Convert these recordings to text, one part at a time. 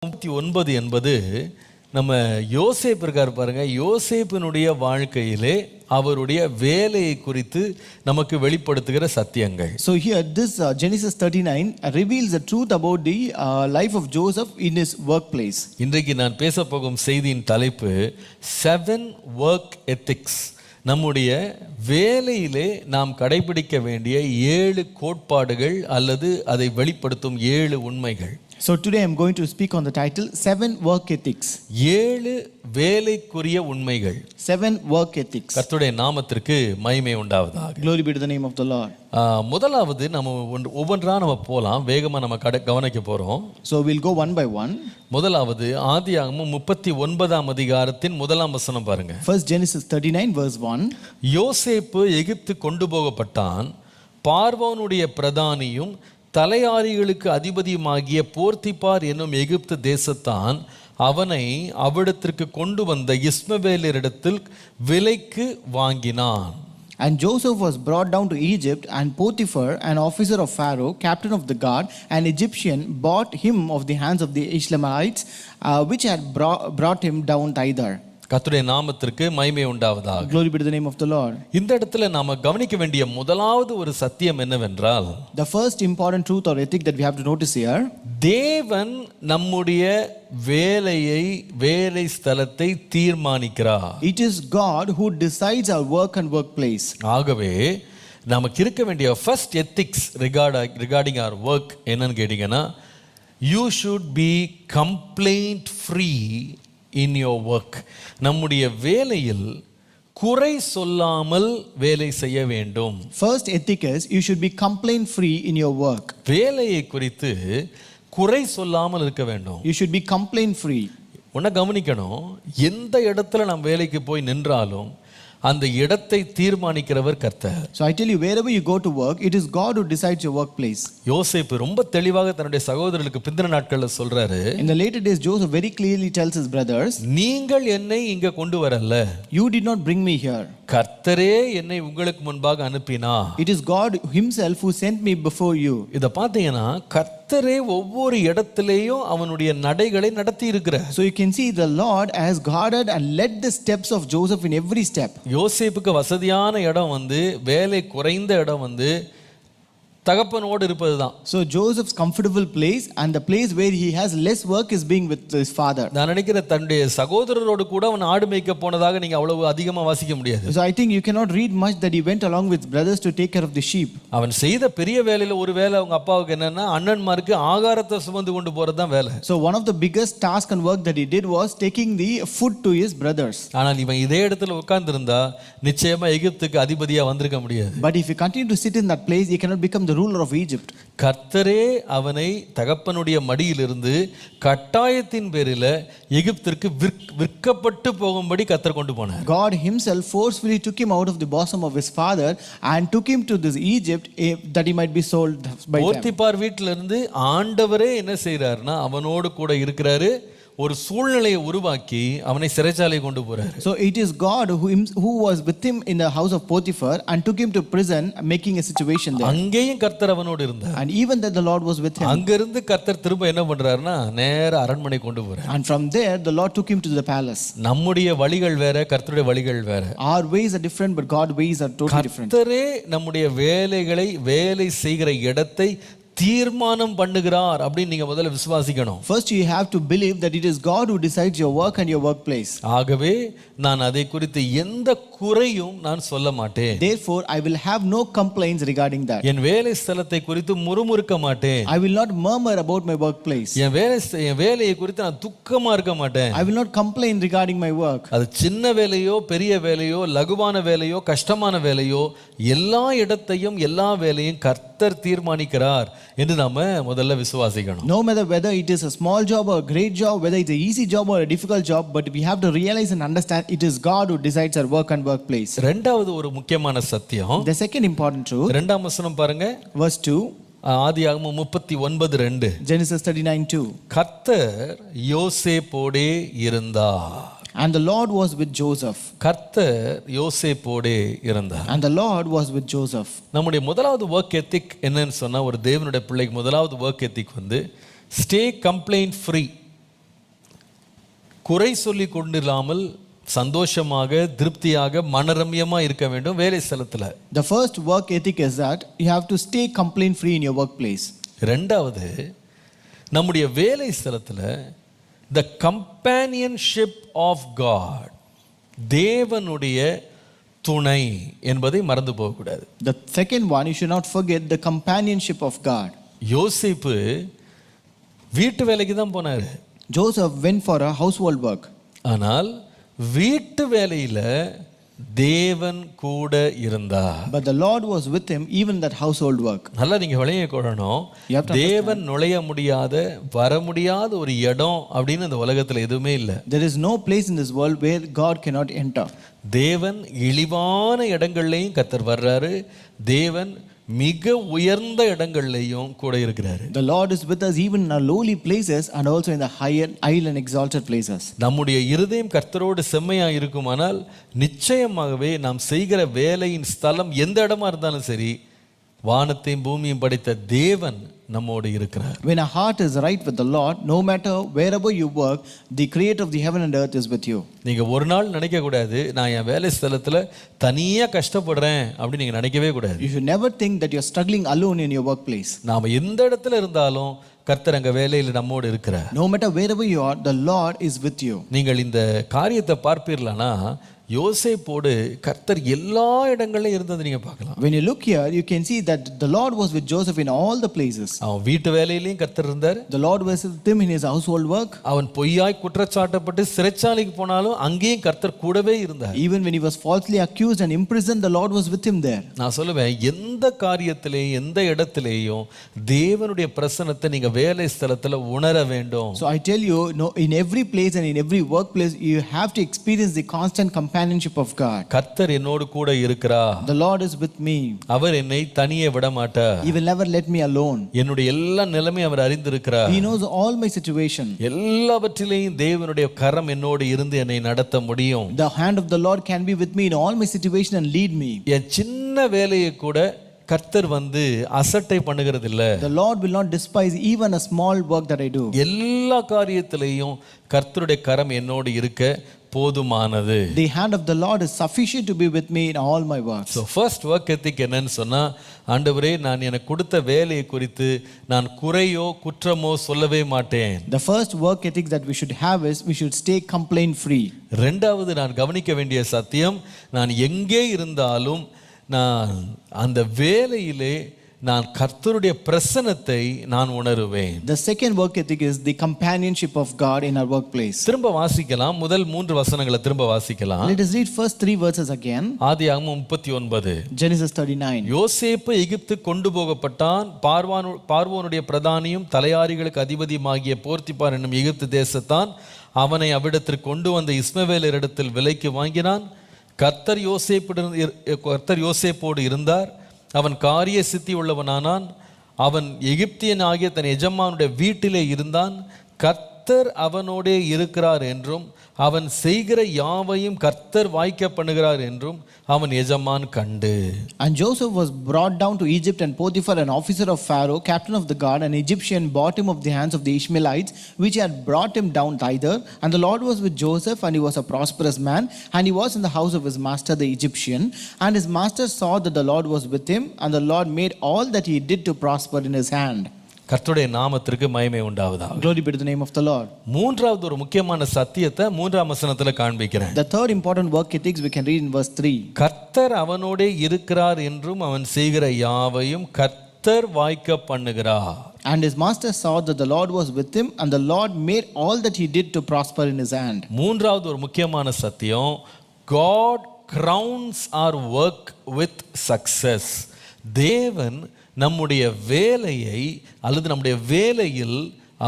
39 என்பது நம்ம யோசேப்பு இருக்கார் பாருங்க, யோசேப்பினுடைய வாழ்க்கையிலே அவருடைய வேலையை குறித்து நமக்கு வெளிப்படுத்துகிற சத்தியங்கள். So here this Genesis 39 reveals the truth about the life of Joseph in his workplace. இன்றைக்கு நான் பேச போகும் செய்தியின் தலைப்பு 7 work ethics. நம்முடைய வேலையிலே நாம் கடைபிடிக்க வேண்டிய 7 கோட்பாடுகள் அல்லது அதை வெளிப்படுத்தும் 7 உண்மைகள். So today I am going to speak on the title 7 work ethics. 7 வேலைக்குரிய உண்மைகள். 7 work ethics. கர்த்தருடைய நாமத்திற்கு மகிமை உண்டாவதாக. Glory be to the name of the Lord. முதலாவது நம்ம ஒவ்வொன்றா நம்ம போலாம், வேகமா நம்ம கவனிக்க போறோம். So we'll go one by one. முதலாவது ஆதியாகமம் 39ஆம் அதிகாரத்தின் முதலாம் வசனம் பாருங்க. First Genesis 39 verse 1. யோசேப்பு எகிப்து கொண்டு போகப்பட்டான், பார்வோனுடைய பிரதானியும் தலையாரிகளுக்கு அதிபதியுமாகிய போர்த்திபார் என்னும் எகிப்து தேசத்தான் அவனை அவ்விடத்திற்கு கொண்டு வந்த இஸ்மவேலரிடத்தில் விலைக்கு வாங்கினான். And Joseph was brought down to Egypt, and Potiphar, an officer of Pharaoh, captain of the guard, an Egyptian, bought him of the hands of the Ishmaelites, which had brought him down thither. கர்த்தருடைய நாமத்திற்கு மகிமை உண்டாவதாக. Glory be to the name of the Lord. இந்த இடத்துல நாம கவனிக்க வேண்டிய முதலாவது ஒரு சத்தியம் என்னவென்றால், the first important truth or ethic that we have to notice here, தேவன் நம்முடைய வேலை ஸ்தலத்தை தீர்மானிக்கிறார். it is God who decides our work and workplace. ஆகவே நமக்கு இருக்க வேண்டிய first ethics regarding our work என்னன்னு கேட்டீங்கன்னா, you should be complaint free in your work. நம்முடைய வேலையில் குறை சொல்லாமல் வேலை செய்ய வேண்டும். First ethic is you should be complaint free in your work. வேலையை குறித்து குறை சொல்லாமல் இருக்க வேண்டும். You should be complaint free. உன்னை கவனிக்கணும், எந்த இடத்துல நாம் வேலைக்கு போய் நின்றாலும் அந்த இடத்தை தீர்மானிக்கிறவர் கர்த்தர். So I tell you, wherever you go to work, it is God who decides your workplace. யோசேப்பு ரொம்ப தெளிவாக தன்னுடைய சகோதரர்களுக்கு பிந்தின நாட்கள்ல சொல்றாரு, in the later days Joseph very clearly tells his brothers, நீங்கள் என்னை இங்க கொண்டு வரல, you did not bring me here, கர்த்தரே என்னை உங்களுக்கு முன்பாக அனுப்பினார். it is God himself who sent me before you. இத பாத்தீங்கன்னா கர்த்தரே ஒவ்வொரு இடத்திலேயும் அவனுடைய நடைகளை நடத்தி இருக்கிறார். So you can see the Lord has guarded and led the steps of Joseph in every step. யோசேப்புக்கு வசதியான இடம் வேலை குறைந்த இடம் தகப்பனோடு இருப்பதுதான். So Joseph's comfortable place and the place where he has less work is being with his father. நான் நினைக்கிறேன் தன்னுடைய சகோதரரோடு கூட அவன் ஆடு மேய்க்க போனதாக நீங்க அவ்வளவு அதிகமா வாசிக்க முடியாது. So I think you cannot read much that he went along with brothers to take care of the sheep. அவன் செய்த பெரிய வேலையில ஒரு வேலை அவங்க அப்பாவுக்கு என்னன்னா, அண்ணன்மாருக்கு ஆகாரத்தை சுமந்து கொண்டு போறது தான் வேலை. So one of the biggest task and work that he did was taking the food to his brothers. ஆனால் இவன் இதே இடத்துல உட்கார்ந்து இருந்தா நிச்சயமா எகிப்துக்கு அதிபதியா வந்திருக்க முடியாது. But if he continued to sit in that place, he cannot become the ruler of Egypt. கர்த்தரே அவனை தகப்பனுடைய மடியிலிருந்து கட்டாயத்தின் பேரில் எகிப்திற்கு விற்கப்பட்டு போகும்படி கர்த்தர் கொண்டு போனார். God himself forcefully took him out of the bosom of his father and took him to this Egypt that he might be sold by them. Potiphar வீட்டில இருந்து ஆண்டவரே என்ன செய்றார்னா அவனோடு கூட இருக்கிறாரு, ஒரு சூழ்நிலையை உருவாக்கி அவனை சிறைச்சாலை கொண்டு போறார். So it is God who was with him in the house of Potiphar and took him to prison, making a situation there. அங்கேயும் கர்த்தர் அவனோடு இருந்தார். And even that the Lord was with him. அங்கிருந்து கர்த்தர் திரும்ப என்ன பண்றாருன்னா நேரா அரண்மனை கொண்டு போறார். And from there the Lord took him to the palace. நம்முடைய வழிகள் வேற, கர்த்தருடைய வழிகள் வேற. Our ways are different, but God's ways are totally different. கர்த்தரே நம்முடைய வேலை செய்கிற இடத்தை தீர்மானம் பண்ணுகிறார் அப்படின்னு நீங்க முதல்ல விசுவாசிக்கணும். First you have to believe that it is God who decides your work and your workplace. ஆகவே நான் அதை குறித்து எந்த குறையும் நான் சொல்ல மாட்டேன். Therefore I will have no complaints regarding that. என் வேலை ஸ்தலத்தை குறித்து முறுமுறுக்க மாட்டேன். I will not murmur about my workplace. என் வேலையை குறித்து நான் துக்கமா இருக்க மாட்டேன். I will not complain regarding my work. அது சின்ன வேலையோ பெரிய வேலையோ லகுவான வேலையோ கஷ்டமான வேலையோ எல்லா இடத்தையும் எல்லா வேலையும் கர்த்தர் தீர்மானிக்கிறார் என்று நாம முதல்ல விசுவாசிக்கணும். No matter whether it is a small job or a great job, whether it's an easy job or a difficult job, but we have to realize and understand it is God who decides our work and workplace. இரண்டாவது ஒரு முக்கியமான சத்தியம், The second important truth, இரண்டாம் வசனம் பாருங்க, verse 2, ஆதியாகமம் 39:2. Genesis 39:2. கர்த்தர் யோசேப்போடே இருந்தார். And the Lord was with Joseph. கர்த்தர் யோசேப்போடே இருந்தார். And the Lord was with Joseph. நம்முடைய முதலாவது வொர்க் எத்திக் என்னன்னு சொன்னா, ஒரு தேவனுடைய பிள்ளைக்கு முதலாவது work ethic stay complaint free. குறை சொல்லி கொண்டில்லாமல் சந்தோஷமாக திருப்தியாக மனரம்யமா இருக்க வேண்டும் வேலை ஸ்தலத்துல. The first work ethic is that you have to stay complaint free in your workplace. ரெண்டாவது, நம்முடைய வேலை ஸ்தலத்துல the companionship of God, தேவனுடைய துணை என்பதை மறந்து போகக்கூடாது. The second one, you should not forget the companionship of God. யோசேப்பு வீட்டு வேலைக்கு தான் போனாரு. Joseph went for a household work. ஆனால் வீட்டு வேலையில தேவன் கூட இருந்தார். But the Lord was with him even that household work. நல்லா நீங்க விளைய கொள்ளணும். தேவன் நுழைய முடியாத வர முடியாத ஒரு இடம் அப்படின்னு இந்த உலகத்துல எதுவுமே இல்லை. There is no place in this world where God cannot enter. தேவன் இழிவான இடங்கள்லையும் கர்த்தர் வர்றாரு. தேவன் மிக உயர்ந்த இடங்கள்லையும் கூட இருக்கிறாரு. The Lord is with us even in our lowly places and also in the higher and exalted places. நம்முடைய இருதயம் கர்த்தரோடு செம்மையா இருக்குமானால் நிச்சயமாகவே நாம் செய்கிற வேலையின் ஸ்தலம் எந்த இடமா இருந்தாலும் சரி, வானத்தையும் பூமியும் படைத்த தேவன் நம்மோடு இருக்கிறார். When our heart is right with the Lord, no matter wherever you work, the creator of the heaven and earth is with you. நீங்க ஒரு நாள் நினைக்க கூடாது நான் என் வேலை ஸ்தலத்துல தனியா கஷ்டப்படுறேன் அப்படி நீங்க நினைக்கவே கூடாது. You should never think that you're struggling alone in your workplace. நாம எந்த இடத்துல இருந்தாலும் கர்த்தர் அங்க வேலையில நம்மோடு இருக்கிறார். No matter wherever you are, the Lord is with you. நீங்கள் இந்த காரியத்தை பார்ப்பீர்களானா யோசேப்போடு கர்த்தர் எல்லா இடங்களிலும் இருந்தது நீங்க பார்க்கலாம். When you look here, you can see that the Lord was with Joseph in all the places. அவன் வீட்டு வேலையிலயும் கர்த்தர் இருந்தார். The Lord was with him in his household work. அவன் பொய்யாய் குற்றச்சாட்டப்பட்டு சிறைச்சாலைக்கு போனாலும் அங்கேயும் கர்த்தர் கூடவே இருந்தார். Even when he was falsely accused and imprisoned, the Lord was with him there. நான் சொல்லுவேன், எந்த காரியத்திலேயும் எந்த இடத்திலேயும் தேவனுடைய பிரசன்னத்தை நீங்க வேலை ஸ்தலத்துல உணர வேண்டும். So I tell you, no, in every place and in every workplace, you have to experience the constant companionship of God. கர்த்தர் என்னோடு கூட இருக்கிறார். The Lord is with me. அவர் என்னை தனியே விட மாட்டார். He will never let me alone. என்னுடைய எல்லா நிலைமையும் அவர் அறிந்திருக்கிறார். He knows all my situation. எல்லாவற்றிலேயும் தேவனுடைய கரம் என்னோடு இருந்து என்னை நடத்த முடியும். The hand of the Lord can be with me in all my situation and lead me. என் சின்ன வேலையை கூட கர்த்தர் அசட்டை பண்ணுகிறது இல்ல. The Lord will not despise even a small work that I do. எல்லா காரியத்திலேயும் கர்த்தருடைய கரம் என்னோடு இருக்க போதுமானது. The hand of the Lord is sufficient to be with me in all my works. So first work ethic என்னன்னு சொன்னா, ஆண்டவரே நான் எனக்கு கொடுத்த வேலையை குறித்து நான் குறையோ குற்றமோ சொல்லவே மாட்டேன். The first work ethic that we should have is we should stay complaint free. இரண்டாவது நான் கவனிக்க வேண்டிய சத்தியம், நான் எங்கே இருந்தாலும் நான் அந்த வேலையிலே நான் கர்த்தருடைய பிரசன்னத்தை நான் உணருவேன். The second work ethic is the companionship of God in our workplace. திரும்ப வாசிக்கலாம், முதல் 3 வசனங்களை திரும்ப வாசிக்கலாம். Let us read first 3 verses again. ஆதியாகமம் 39. Genesis 39. யோசேப்பு எகிப்து கொண்டு போகப்பட்டான். பார்வோனுடைய பிரதானியும் தலையாரிகளுக்கு அதிபதியுமாகிய போர்த்திபார் என்னும் எகிப்து தேசத்தான் அவனை அவ்விடத்திற்கு கொண்டு வந்த இஸ்மவேலரிடத்தில் விலைக்கு வாங்கினான். கர்த்தர் யோசேப்போடு இருந்தார். அவன் காரிய சித்தி உள்ளவனானான். அவன் எகிப்தியன் ஆகிய தன் எஜமானுடைய வீட்டிலே இருந்தான். கர்த்தர் அவனோடே இருக்கிறார் என்றும் அவன் செய்கிற யாவையும் கர்த்தர் வாய்க்க பண்ணுகிறார் என்றும் அவன் எஜமான் கண்டு. And Joseph was brought down to Egypt, and Potiphar, an officer of Pharaoh, captain of the guard, an Egyptian, bought him of the hands of the Ishmaelites, which had brought him down thither. And the Lord was with Joseph, and he was a prosperous man, and he was in the house of his master the Egyptian. And his master saw that the Lord was with him, and the Lord made all that he did to prosper in his hand. கர்த்தருடைய நாமத்திற்கு மகிமை உண்டாவதாக. Glory be to the name of the Lord. மூன்றாவது ஒரு முக்கியமான சத்தியத்தை 3ஆம் வசனத்துல காண்பிக்கிறேன். The third important work ethics we can read in verse 3. கர்த்தர் அவனோடே இருக்கிறார் என்றும் அவன் செய்கிற யாவையும் கர்த்தர் வாய்க்க பண்ணுகிறார். And his master saw that the Lord was with him, and the Lord made all that he did to prosper in his hand. மூன்றாவது ஒரு முக்கியமான சத்தியம், God crowns our work with success. தேவன் நம்முடைய வேலையை அல்லது நம்முடைய வேலையில்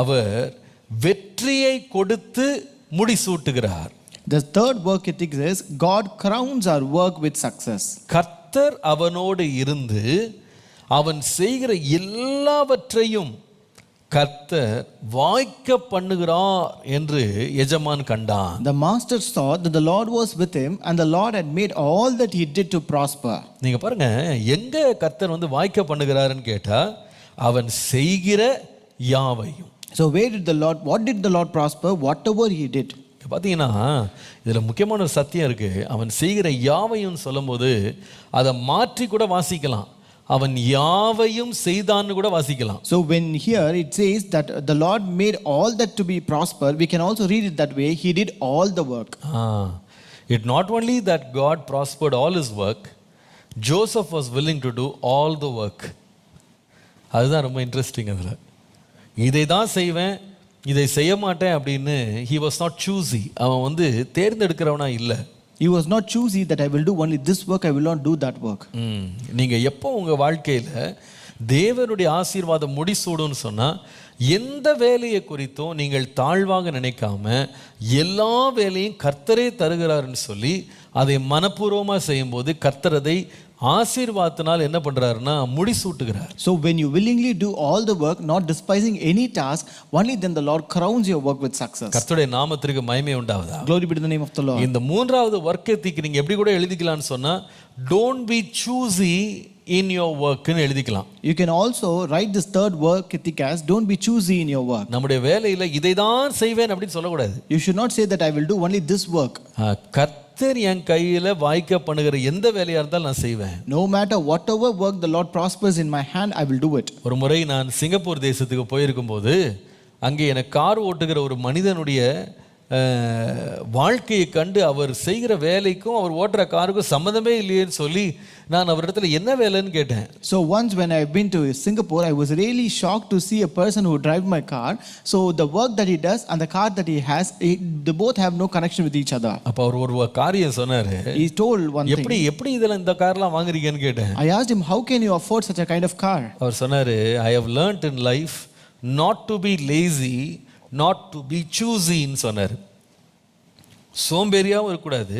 அவர் வெற்றியை கொடுத்து முடிசூட்டுகிறார். The third work ethic is God crowns our work with success. கர்த்தர் அவனோடு இருந்து அவன் செய்கிற எல்லாவற்றையும் கர்த்தர் வாய்க்க பண்ணுகிறார் என்று எஜமான் கண்டான். The master saw that the Lord was with him, and the Lord had made all that he did to prosper. நீங்க பாருங்க, எங்க கர்த்தர் வாய்க்க பண்ணுகிறாருன்னு கேட்டா, அவன் செய்கிற யாவையும். So where did the Lord, what did the Lord prosper? Whatever he did. பார்த்தீங்கன்னா இதில் முக்கியமான ஒரு சத்தியம் இருக்குது. அவன் செய்கிற யாவையும் சொல்லும்போது அதை மாற்றி கூட வாசிக்கலாம். அவன் யாவையும் செய்தான்னு கூட வாசிக்கலாம். So when here it says that the Lord made all that to be prosper, we can also read it that way. He did all the work. It not only that God prospered all his work, Joseph was willing to do all the work. அதுதான் ரொம்ப interesting. அதில் இதை தான் செய்வேன் இதை செய்ய மாட்டேன் அப்படின்னு he was not choosy. அவன் வந்து தேர்ந்தெடுக்கிறவனா இல்லை. He was not choosy that I will do only this work, I will not do that work. நீங்கள் எப்போ உங்கள் வாழ்க்கையில் தேவனுடைய ஆசீர்வாதம் முடிசூடுன்னு சொன்னால், எந்த வேலையை குறித்தும் நீங்கள் தாழ்வாக நினைக்காம எல்லா வேலையும் கர்த்தரே தருகிறாருன்னு சொல்லி அதை மனப்பூர்வமாக செய்யும்போது கர்த்தர் அதை ஆசீர்வாதத்தினால் என்ன பண்றாருன்னா முடிசூட்டுகிறார். So when you willingly do all the work, not despising any task, only then the Lord crowns your work with success. கர்த்தருடைய நாமத்திற்கு மகிமை உண்டாவதா. Glory be to the name of the Lord. இந்த மூன்றாவது work ethic நீங்க எப்படி கூட எழுதிக்கலாம்னு சொன்னா, don't be choosy in your work ன்னு எழுதிக்கலாம். You can also write this third work ethic as don't be choosy in your work. நம்முடைய வேலையில இதை தான் செய்வேன் அப்படின்னு சொல்லக்கூடாது. You should not say that I will do only this work. கர்த்தர் என் கையில வாய்க்க பண்ணுகிற எந்த வேலையா இருந்தாலும் நான் செய்வேன். No matter whatever work the Lord prospers in my hand, I will do it. ஒரு முறை நான் சிங்கப்பூர் தேசத்துக்கு போயிருக்கும்போது அங்கே எனக்கு கார் ஓட்டுகிற ஒரு மனிதனுடைய வாழ்க்கையை கண்டு அவர் செய்கிற வேலைக்கும் அவர் ஓட்டுற காருக்கும் சம்மந்தமே இல்லையேன்னு சொல்லி நான் அவரிடத்துல என்ன வேலைன்னு கேட்டேன். So once when I've been to Singapore, I was really shocked to see a person who drives my car. So the work that he does and the car that he has, they both have no connection with each other. அப்ப அவர் ஒரு காரியம் சொன்னாரு. He told one thing. எப்படி இதெல்லாம் இந்த கார்லாம் வாங்குறீங்கன்னு கேட்டேன். I asked him, how can you afford such a kind of car? அவர் சொன்னாரு, I have learnt in life not to be lazy, not to be choosy ன்னு சொன்னார். சோம்பேறியாகவும் இருக்கக்கூடாது,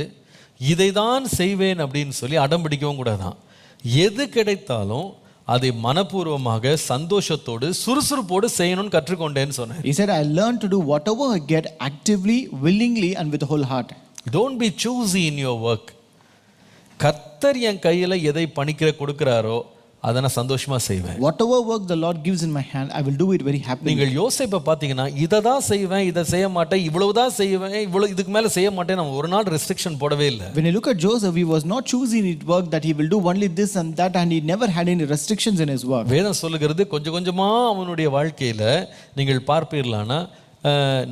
இதை தான் செய்வேன் அப்படின்னு சொல்லி அடம் பிடிக்கவும் கூடாதான். எது கிடைத்தாலும் அதை மனப்பூர்வமாக சந்தோஷத்தோடு சுறுசுறுப்போடு செய்யணும்னு கற்றுக்கொண்டேன்னு சொன்னேன். He said, I learned to do whatever I get actively, willingly and with the whole heart. Don't be choosy in your work. கர்த்தர் என் கையில் எதை பணிக்கிற கொடுக்கிறாரோ அதை நான் சந்தோஷமா செய்வேன். Whatever work the Lord gives in my hand, I will do it very happily. நீங்கள் யோசேப்பை பார்த்தீங்கன்னா இதை தான் செய்வேன் இதை செய்ய மாட்டேன் இவ்வளவுதான் செய்வேன் இவ்வளவு இதுக்கு மேலே செய்ய மாட்டேன் நம்ம ஒரு நாள் ரெஸ்ட்ரிக்ஷன் போடவே இல்லை. When you look at Joseph, he was not choosing his work that he will do only this and that, and he never had any restrictions in his work. வேதம் சொல்லுகிறது கொஞ்சம் கொஞ்சமா அவனுடைய வாழ்க்கையில் நீங்கள் பார்ப்பீர்களானா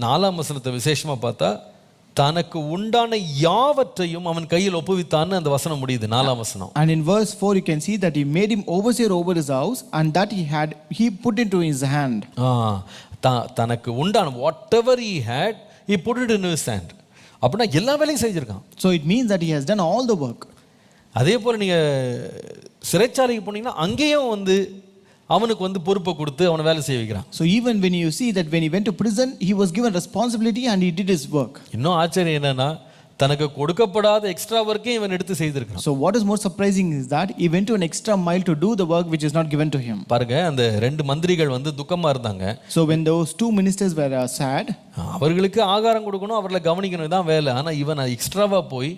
4ஆம் வசனத்தை விசேஷமா பார்த்தா தனக்கு உண்டான யாவற்றையும் அவன் கையில் ஒப்புவித்தான்னு அந்த வசனம் முடியுது 4ஆம் வசனம். And in verse 4 you can see that he made him overseer over his house and that he put into his hand. தனக்கு உண்டான whatever he had he put it in his hand. அப்படின்னா எல்லா வேலையும் செஞ்சிருக்கான். So it means that he has done all the work. அதே போல நீங்க சிறைச்சாலைக்கு போனீங்கன்னா அங்கேயும் வந்து அவனுக்கு வந்து பொறுப்பை கொடுத்து அவனை வேலை செய்ய வைக்கிறான். So even when you see that when he went to prison, he was given responsibility and he did his work. இன்னும் ஆச்சரியம் என்னன்னா தனக்கு கொடுக்கப்படாத எக்ஸ்ட்ரா ஒர்க்கே இவன் எடுத்து செய்திருக்கான். So what is more surprising is that he went to an extra mile to do the work which is not given to him. பாருங்க அந்த ரெண்டு மந்திரிகள் வந்து துக்கமா இருந்தாங்க. So when those two ministers were sad, அவர்களுக்கு ஆகாரம் கொடுக்கணும் அவர்களை கவனிக்கணும் தான் வேலை. ஆனா இவன் எக்ஸ்ட்ராவா போய்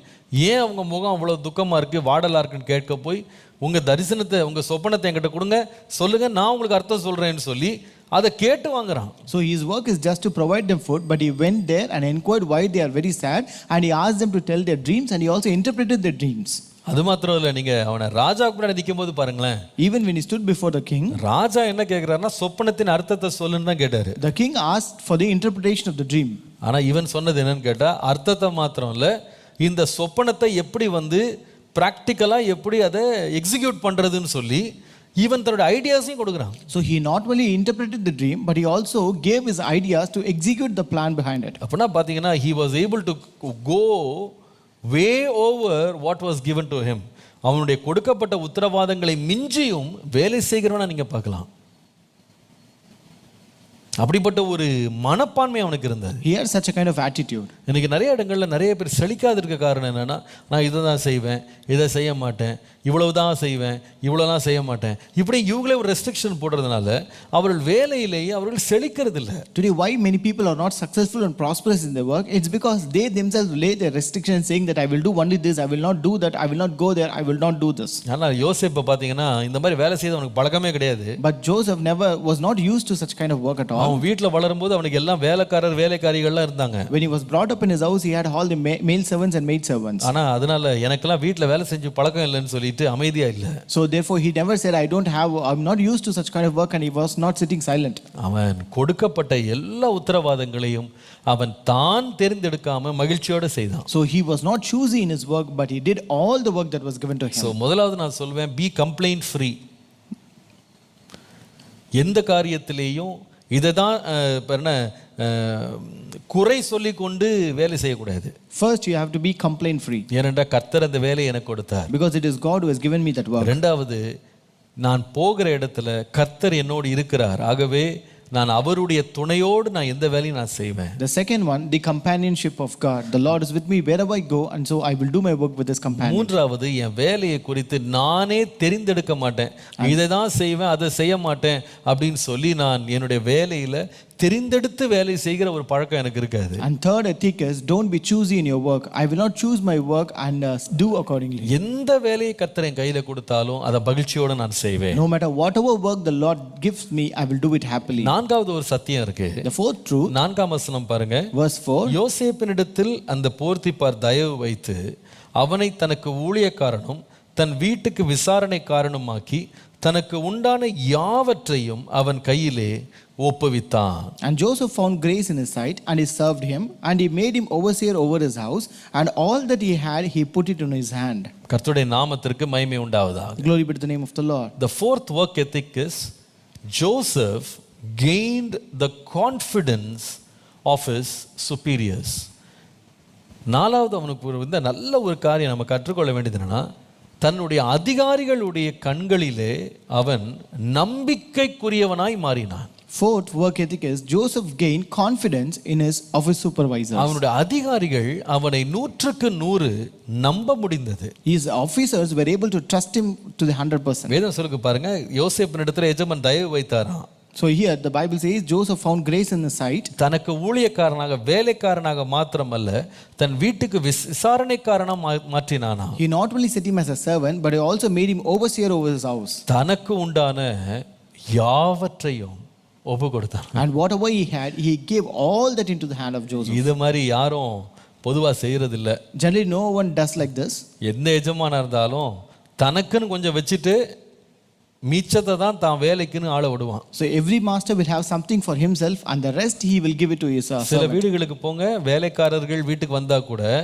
ஏன் அவங்க முகம் அவ்வளவு துக்கமா இருக்கு வாடலா இருக்குன்னு கேட்க போய் உங்க தரிசனத்தை உங்க சொப்பனத்தை என்கிட்ட கொடுங்க சொல்லுங்க நான் உங்களுக்கு அர்த்தம் சொல்றேன்னு சொல்லி அதை கேட்டு வாங்குறான். So his work is just to provide them food, but he went there and inquired why they are very sad and he asked them to tell their dreams and he also interpreted their dreams. அது மாத்திரம் இல்ல நீங்க அவனை ராஜாவுக்கு முன்னாடி நிக்கும்போது பாருங்களேன். Even when he stood before the king, ராஜா என்ன கேக்குறாருன்னா சொப்பனத்தின் அர்த்தத்தை சொல்லுன்னு தான் கேட்டாரு. The king asked for the interpretation of the dream. ஆனா இவன் சொன்னது என்னன்னு கேட்டா அர்த்தத்தை மாத்திரம் இல்ல இந்த சொப்பனத்தை எப்படி வந்து பிராக்டிக்கலா எப்படி அதை எக்ஸிக்யூட் பண்றதுன்னு சொல்லி ஈவன் தன்னோட ஐடியாஸையும் கொடுக்குறான். So he not only interpreted the dream but he also gave his ideas to execute the plan behind it. அப்படின்னா பாத்தீங்கன்னா he was able to go way over what was given to him. அவனுடைய கொடுக்கப்பட்ட உத்தரவாதங்களை மிஞ்சியும் வேலை செய்கிறவனா நீங்க பார்க்கலாம். அப்படிப்பட்ட ஒரு மனப்பான்மை அவனுக்கு இருந்தது. He had such a kind of attitude. இன்னைக்கு நிறைய இடங்கள்ல நிறைய பேர் செழிக்காது இருக்க காரணம் என்னன்னா நான் இதை தான் செய்வேன் இதை செய்ய மாட்டேன் இவ்வளவுதான் செய்வேன் இவ்வளவுதான் செய்ய மாட்டேன் இப்படி இவங்களே ஒரு ரெஸ்ட்ரிக்ஷன் போடுறதுனால அவர்கள் வேலையிலேயே அவர்கள் செழிக்கிறது இல்லை. Today why many people are not successful and prosperous in their work, it's because they themselves lay their restrictions saying that I will do only this, I will not do that, I will not go there, I will not do this. ஆனா யோசேப்பை பாத்தீங்கன்னா இந்த மாதிரி வேலை செய்து அவனுக்கு பழக்கமே கிடையாது. But Joseph was not used to such kind of work at all. அவன் வீட்ல வளரும்போது அவனுக்கு எல்லாம் வேலைக்காரர் வேலைக்காரிகள்லாம் இருந்தாங்க. When he was brought up in his house, he had all the male servants and maid servants. ஆனா அதனால எனக்கெல்லாம் வீட்ல வேலை செஞ்சு பழக்கம் இல்லைன்னு சொல்லிட்டு அமைதியா இல்ல. So therefore he never said, I'm not used to such kind of work, and he was not sitting silent. அவன் கொடுக்கப்பட்ட எல்லா உத்தரவாதங்களையும் அவன் தான் தேர்ந்தெடுக்காம மகிழ்ச்சியோட செய்தான். So he was not choosy in his work, but he did all the work that was given to him. So முதலாவது நான் சொல்வேன், be complaint free. எந்த காரியத்திலேயும் இதை தான் குறை சொல்லி கொண்டு வேலை செய்யக்கூடாது. First you have to be complaint free. ஏனென்றால் கர்த்தர் அந்த வேலையை எனக்கு கொடுத்தார். Because it is God who has given me that work. இரண்டாவது, நான் போகிற இடத்துல கர்த்தர் என்னோடு இருக்கிறார். ஆகவே நான் அவருடைய துணையோடு நான் எந்த வேலையும் நான் செய்வேன். The second one, the companionship of God. The Lord is with me wherever I go, and so I will do my work with His companion. மூன்றாவது, என் வேலையை குறித்து நானே தெரிந்தெடுக்க மாட்டேன், இதை தான் செய்வேன் அதை செய்ய மாட்டேன் அப்படின்னு சொல்லி நான் என்னுடைய வேலையில தெரிந்தெடுத்து வேலை செய்கிற ஒரு பழக்கம் எனக்கு இருக்காது. And third ethic is, don't be choosy in your work. I will not choose my work and do accordingly. எந்த வேலையை கர்த்தர் என் கையில கொடுத்தாலும் அதை மகிழ்ச்சியோட நான் செய்வேன். No matter whatever work the Lord gives me, I will do it happily. நான்காவது ஒரு சத்தியம் இருக்கு. The fourth truth, 4ஆம் வசனம் பாருங்க. verse 4. யோசேப்பினிடத்தில் அந்த போர்த்திபார் தயவு வைத்து அவனை தனக்கு ஊழியக்காரனும் தன் வீட்டுக்கு விசாரணைக்காரனுமாக்கி தனக்கு உண்டான யாவற்றையும் அவன் கையிலே ஒப்புவித்தான். And Joseph found grace in his sight, and he served him, and he made him overseer over his house, and all that he had he put it in his hand. கர்த்தருடைய நாமத்திற்கு மகிமை உண்டாவதாக. Glory be to the name of the Lord. The fourth work ethic is Joseph gained the confidence of his superiors. நாலாவது அவனுக்கு இந்த நல்ல ஒரு காரியம் நம்ம கற்றுக்கொள்ள வேண்டியது என்னன்னா, தன்னுடைய அதிகாரிகளுடைய கண்களிலே அவன் நம்பிக்கைக்குரியவனாய் மாறினான். Fourth work ethic is Joseph gained confidence in his supervisors. அவனுடைய அதிகாரிகள் அவனை 100% நம்ப முடிந்தது. His officers were able to trust him to the 100%. வேதம் சொல்லுங்க பாருங்க, யோசேப்பினிடத்தில் எஜமான் தயவு வைத்தாராம். So here the Bible says Joseph found grace in his sight. தனக்கு ஊழியக்காரனாக வேலைக்காரனாக மாத்திரமல்ல, தன் வீட்டுக்கு விசாரணைக்காரனாக மாற்றினானா. He not only set him as a servant, but he also made him overseer over his house. தனக்கு உண்டான யாவற்றையும் ஒப்பு கொடுத்தான். And whatever he had, he gave all that into the hand of Joseph. இது மாதிரி யாரும் பொதுவா செய்யறது இல்ல. Generally no one does like this. எந்த எஜமானா இருந்தாலும் தனக்குன்னு கொஞ்சம் வச்சுட்டு மீச்சத்தை தான் தான் வேலைக்குன்னு ஆள விடுவான். So every master will have something for himself, and the rest he will give it to his servant. சில வீடுகளுக்கு போங்க, வேலைக்காரர்கள் வீட்டுக்கு வந்தா கூட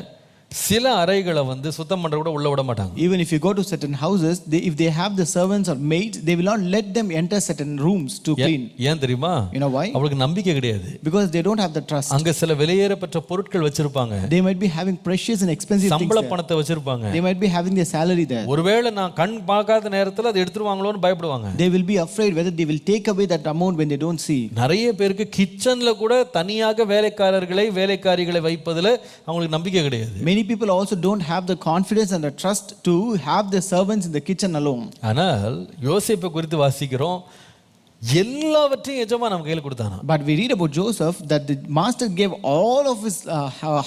சில அறைகளை சுத்தம் பண்ற கூட உள்ள விட மாட்டாங்க. Even if you go to certain houses, if they have the servants or maids, they will not let them enter certain rooms to clean. ஏன் தெரியுமா? You know why? அவங்களுக்கு நம்பிக்கை கிடையாது. Because they don't have the trust. அங்க சில விலையேறப்பட்ட பொருட்கள் வச்சிருப்பாங்க. They might be having precious and expensive things. சம்பள பணத்தை வச்சிருப்பாங்க. They might be having their salary there. ஒருவேளை நான் கண் பார்க்காத நேரத்துல அதை எடுத்துருவாங்களோன்னு பயப்படுவாங்க. They will be afraid whether they will take away that amount when they don't see. நிறைய பேருக்கு கிச்சன்ல கூட தனியாக வேலைக்காரர்களை வேலைக்காரிகளை வைப்பதுல அவங்களுக்கு நம்பிக்கை கிடையாது. Many people also don't have the confidence and the trust to have the servants in the kitchen alone. ஆனால் யோசேப்பை குறித்து வாசிக்கிறோம், எல்லாவற்றையும் எஜமான் நம்ம கையில் கொடுத்தானா. But we read about Joseph that the master gave all of his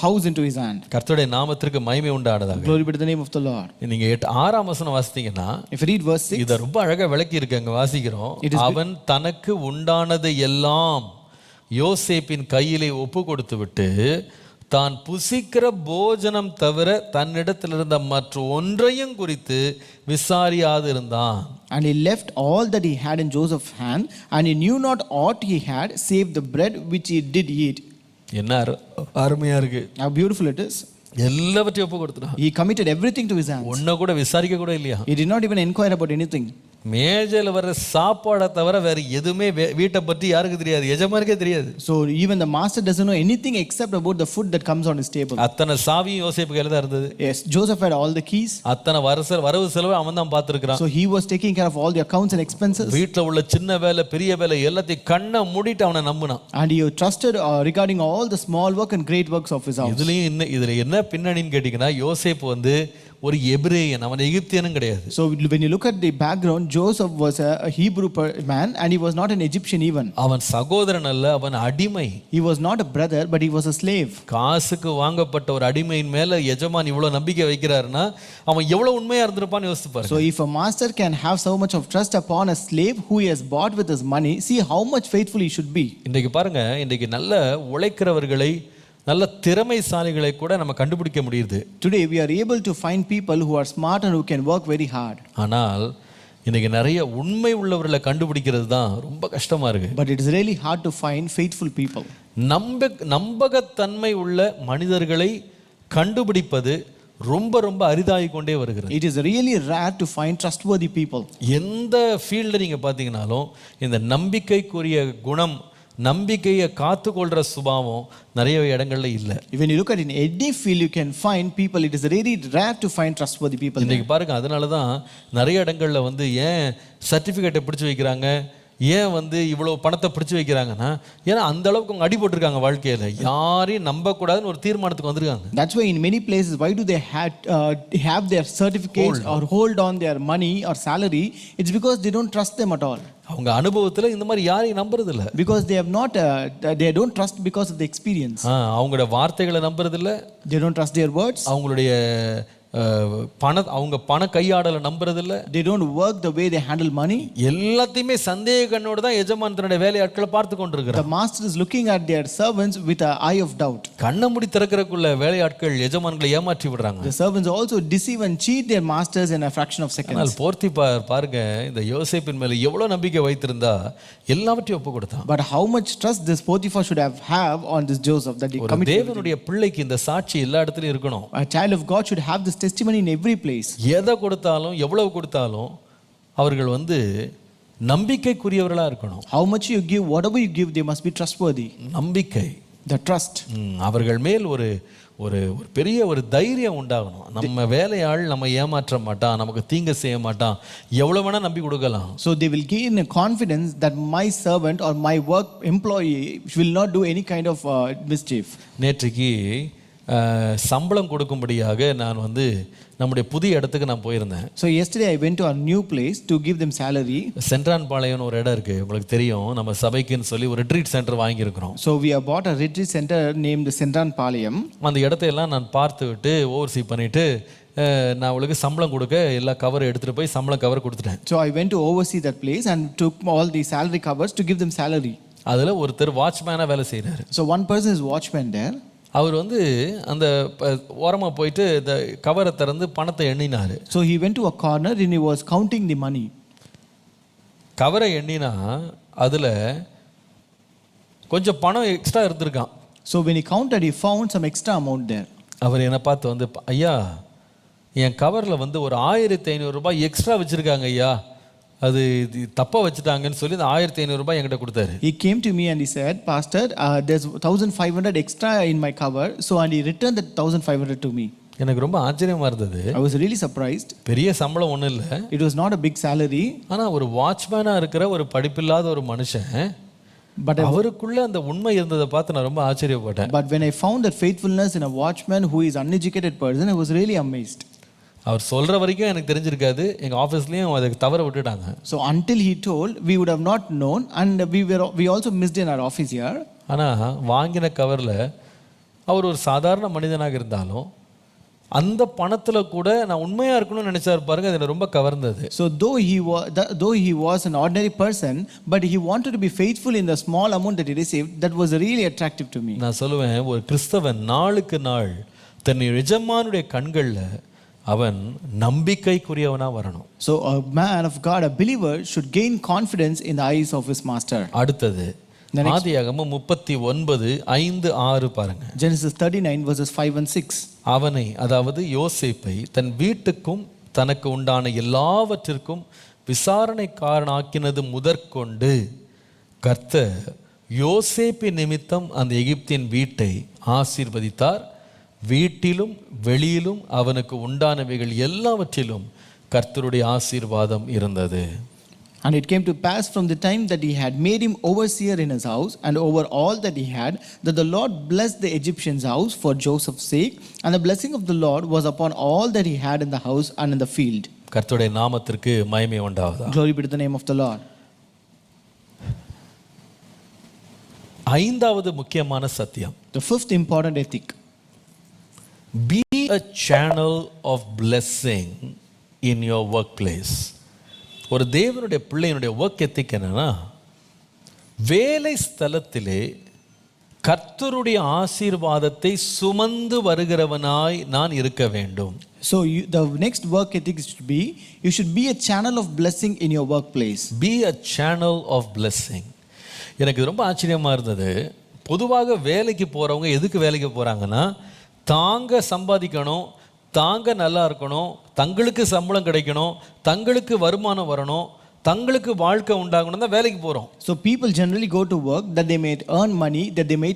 house into his hand. கர்த்தருடைய நாமத்திற்கு மகிமை உண்டானதாக. Glory be to the name of the Lord. நீங்க 6ஆம் வசனம் வாசித்தீங்கன்னா, if you read verse 6, இத ரொம்ப அழகா விளக்கி இருக்கு. அங்க வாசிக்கிறோம், அவன் தனக்கு உண்டானதை எல்லாம் யோசேப்பின் கையிலே ஒப்பு கொடுத்து விட்டு தான் புசிக்கிற போஜனம் தவிர தன்னிடத்தில் இருந்த மற்ற ஒன்றையும் குறித்து விசாரியாது இருந்தான். And he left all that he had in Joseph's hand, and he knew not aught he had save the bread which he did eat. என்ன அருமையா இருக்கு. How beautiful it is. எல்லாவற்றையும் ஒப்பு கொடுத்தான். He committed everything to his hands. ஒன்ன கூட விசாரிக்க கூட இல்லையா. He did not even inquire about anything. மேஜையில் வர சாப்பாடை தவிர வேற எதுவுமே வீட்டை பற்றி யாருக்கு தெரியாது, எஜமானுக்கே தெரியாது. So even the master doesn't know anything except about the food that comes on his table. அத்தனை சாவியும் யோசேப்பு கையில தான் இருந்தது. Yes, Joseph had all the keys. அத்தனை வரவு செலவு அவன் தான் பார்த்திருக்கான். So he was taking care of all the accounts and expenses. வீட்ல உள்ள சின்ன வேலை பெரிய வேலை எல்லாத்தையும் கண்ணை மூடிட்டு அவனை நம்பினான். And he trusted regarding all the small work and great works of his house. இதுல என்ன பின்னணின்னு கேட்டீங்கன்னா, யோசேப்பு ஒரு எபிரேயன், அவன் எகிப்தியனும் கிடையாது. So when you look at the background, Joseph was a Hebrew man and he was not an Egyptian even. அவன் சகோதரன் அல்ல, அவன் அடிமை. He was not a brother but he was a slave. காசுக்கு வாங்கப்பட்ட ஒரு அடிமையின் மேல எஜமான் இவ்வளவு நம்பிக்கை வைக்கிறாருன்னா அவன் எவ்வளவு உண்மையா இருந்திருப்பான்னு யோசிச்சு பாருங்க. So if a master can have so much of trust upon a slave who he has bought with his money, see how much faithful he should be. இன்றைக்கு பாருங்க, இன்றைக்கு நல்ல உழைக்கிறவர்களை, நல்ல திறமைசாலிகளை கூட நம்ம கண்டுபிடிக்க முடியுது. Today we are able to find people who are smart and who can work very hard. ஆனால் இன்னைக்கு நிறைய உண்மை உள்ளவர்களை கண்டுபிடிக்கிறது தான் ரொம்ப கஷ்டமா இருக்கு. But it is really hard to find faithful people. நம்பகத்தன்மை உள்ள மனிதர்களை கண்டுபிடிப்பது ரொம்ப ரொம்ப அரிதாகி கொண்டே வருகிறது. It is really rare to find trustworthy people. எந்த ஃபீல்டில் நீங்கள் பார்த்தீங்கன்னாலும் இந்த நம்பிக்கைக்குரிய குணம், நம்பிக்கையை காத்துக்கொள்கிற சுபாவம் நிறைய இடங்கள்ல இல்லை. When you look at in any field you can find people, it is really rare to find trustworthy people. இன்னைக்கு பாருங்க, அதனால தான் நிறைய இடங்கள்ல வந்து ஏன் சர்டிஃபிகேட்டை பிடிச்சி வைக்கிறாங்க, ஏன் வந்து இவ்வளோ பணத்தை பிடிச்சி வைக்கிறாங்கன்னா, ஏன்னா அந்த அளவுக்கு அவங்க அடி போட்டிருக்காங்க வாழ்க்கையில், யாரையும் நம்பக்கூடாதுன்னு ஒரு தீர்மானத்துக்கு வந்திருக்காங்க. That's why in many places why do they have their certificates or hold on their money or salary? It's because they don't trust them at all. அவங்க அனுபவத்தில் இந்த மாதிரி யாரையும் நம்புறது இல்லை. Because they have not they don't trust because of the experience. அவங்களோட வார்த்தைகளை நம்புறது இல்லை. They don't trust their words. அவங்களுடைய அவங்க பண கையாடலை நம்புறது இல்லை. They don't work the way they handle money. எல்லாத்தையுமே சந்தேக கண்ணோட தான் எஜமான் தன்னுடைய வேலையாட்களை பார்த்து கொண்டிருக்கிறார். The master is looking at their servants with an eye of doubt. கண்ணை மூடி திறக்கிறதுக்குள்ள வேலையாட்கள் எஜமான்களை ஏமாற்றி விடுறாங்க. The servants also deceive and cheat their masters in a fraction of seconds. ஆனால் போர்த்திபார் பாருங்க, இந்த யோசேப்பின் மேல எவ்வளவு நம்பிக்கை வைத்திருந்தா எல்லாவற்றையும் ஒப்பு கொடுத்தான். But how much trust this Potiphar should have on this Joseph that he committed. தேவனுடைய பிள்ளைக்கு இந்த சாட்சி எல்லா இடத்துலயும் இருக்கணும். A child of God should have this testimony in every place. எதை கொடுத்தாலும் எவ்வளவு கொடுத்தாலும் அவர்கள் வந்து நம்பிக்கைக்குரியவர்களா இருக்கணும். How much you give, whatever you give, they must be trustworthy. நம்பிக்கை, the trust. அவர்கள் மேல் ஒரு ஒரு பெரிய ஒரு தைரியம் உண்டாகணும். நம்ம வேலையாள் நம்ம ஏமாற்ற மாட்டான், நமக்கு தீங்கு செய்ய மாட்டான், எவ்வளவு வேணா நம்பி கொடுக்கலாம். So they will gain a confidence that my servant or my work employee will not do any kind of mischief. நேற்றுக்கு சம்பளம் கொடுக்கும்படியாக நான் வந்து நம்முடைய புதிய இடத்துக்கு நான் போயிருந்தேன். So yesterday I went to a new place to give them salary. சென்ட்ரான் பாளையம்னு ஒரு இடம் இருக்கு, உங்களுக்கு தெரியும். நம்ம சபைக்குன்னு சொல்லி ஒரு ரிட்ரீட் சென்டர் வாங்கியிருக்கிறோம். So we have bought a retreat center named Sendran Palayam. அந்த இடத்தையெல்லாம் நான் பார்த்து விட்டு ஓவர்சீ பண்ணிட்டு நான் அவளுக்கு சம்பளம் கொடுக்க எல்லா கவர் எடுத்துட்டு போய் சம்பளம் கவர் கொடுத்துட்டேன். So I went to oversee that place and took all the salary covers to give them salary. அதில் ஒருத்தர் வாட்ச்மேனாக வேலை செய்கிறாரு. So one person is watchman there. அவர் வந்து அந்த ஓரமாக போயிட்டு இந்த கவரை திறந்து பணத்தை எண்ணினார். So he went to a corner and he was counting the money. கவரை எண்ணினா அதில் கொஞ்சம் பணம் எக்ஸ்ட்ரா இருந்திருக்கான். So when he counted, he found some extra amount there. அவர் என்னை பார்த்து வந்து, ஐயா என் கவரில் வந்து ஒரு 1500 ரூபாய் எக்ஸ்ட்ரா வச்சுருக்காங்க ஐயா, அது தப்பாக வச்சுட்டாங்கன்னு சொல்லி அந்த 1500 ரூபாய் என்கிட்ட கொடுத்தாரு. He came to me and he said, Pastor, there's 1500 extra in my cover. So and he returned that 1500 to me. எனக்கு ரொம்ப ஆச்சரியமா இருந்தது. I was really surprised. பெரிய சம்பளம் ஒன்றும் இல்லை. It was not a big salary. ஆனால் ஒரு வாட்ச்மேனாக இருக்கிற ஒரு படிப்பில்லாத ஒரு மனுஷன், but அவருக்குள்ள அந்த உண்மை இருந்ததை பார்த்து நான் ரொம்ப ஆச்சரியப்பட்டேன். But when I found that faithfulness in a watchman who is uneducated person, I was really amazed. அவர் சொல்ற வரைக்கும் எனக்கு தெரிஞ்சிருக்காது, எங்க ஆபீஸ்லயும் அதை தவற விட்டுட்டாங்க. So until he told, we would have not known and we also missed in our office here. ஆனா வாங்கின கவர்ல அவர் ஒரு சாதாரண மனிதனாக இருந்தாலும் அந்த பணத்துல கூட நான் உண்மையா இருக்கணும்னு நினைச்சாரு பாருங்க, அது ரொம்ப கவர்ந்தது. So though he was an ordinary person, but he wanted to be faithful in the small amount that he received. That was really attractive to me. நான் சொல்லுவேன், ஒரு கிறிஸ்தவன் நாளுக்கு நாள் தன் எஜமானுடைய கண்கள்ல அவன் நம்பிக்கைக்குரியவனா வரணும். So a man of God, a believer, should gain confidence in the eyes of his master. அடுத்தது ஆதியாகமம் 39:5-6 பாருங்க. Genesis 39 verses 5 and 6. அவனை, அதாவது யோசேப்பை, தன் வீட்டுக்கும் தனக்கு உண்டான எல்லாவற்றிற்கும் விசாரணைக்காரனாக்கினது முதற்கொண்டு கர்த்தர் யோசேப்பின் நிமித்தம் அந்த எகிப்தின் வீட்டை ஆசீர்வதித்தார். வீட்டிலும் வெளியிலும் அவனுக்கு உண்டானவைகள் எல்லாவற்றிலும் கர்த்தருடைய ஆசீர்வாதம் இருந்தது. And it came to pass from the time that he had made him overseer in his house and over all that he had, that the Lord blessed the Egyptian's house for Joseph's sake, and the blessing of the Lord was upon all that he had in the house and in the field. கர்த்தருடைய நாமத்திற்கு மகிமை உண்டாவதா. Glory be to the name of the Lord. ஐந்தாவது முக்கியமான சத்தியம். The fifth important ethic. Be a channel of blessing in your workplace. ஒரு தேவனுடைய பிள்ளையினுடைய work ethic என்னன்னா, வேலை ஸ்தலத்திலே கர்த்தருடைய ஆசீர்வாதத்தை சுமந்து வருகிறவனாய் நான் இருக்க வேண்டும். So the next work ethic should be, you should be a channel of blessing in your workplace. Be a channel of blessing. எனக்கு ரொம்ப ஆச்சரியமாக இருந்தது. பொதுவாக வேலைக்கு போகிறவங்க எதுக்கு வேலைக்கு போகிறாங்கன்னா, தாங்க சம்பாதிக்கணும், தாங்க நல்லா இருக்கணும், தங்களுக்கு சம்பளம் கிடைக்கணும், தங்களுக்கு வருமானம் வரணும், தங்களுக்கு வாழ்க்கை உண்டாகணும் தான் வேலைக்கு போகிறோம். So people generally go to work that they may earn money, that they may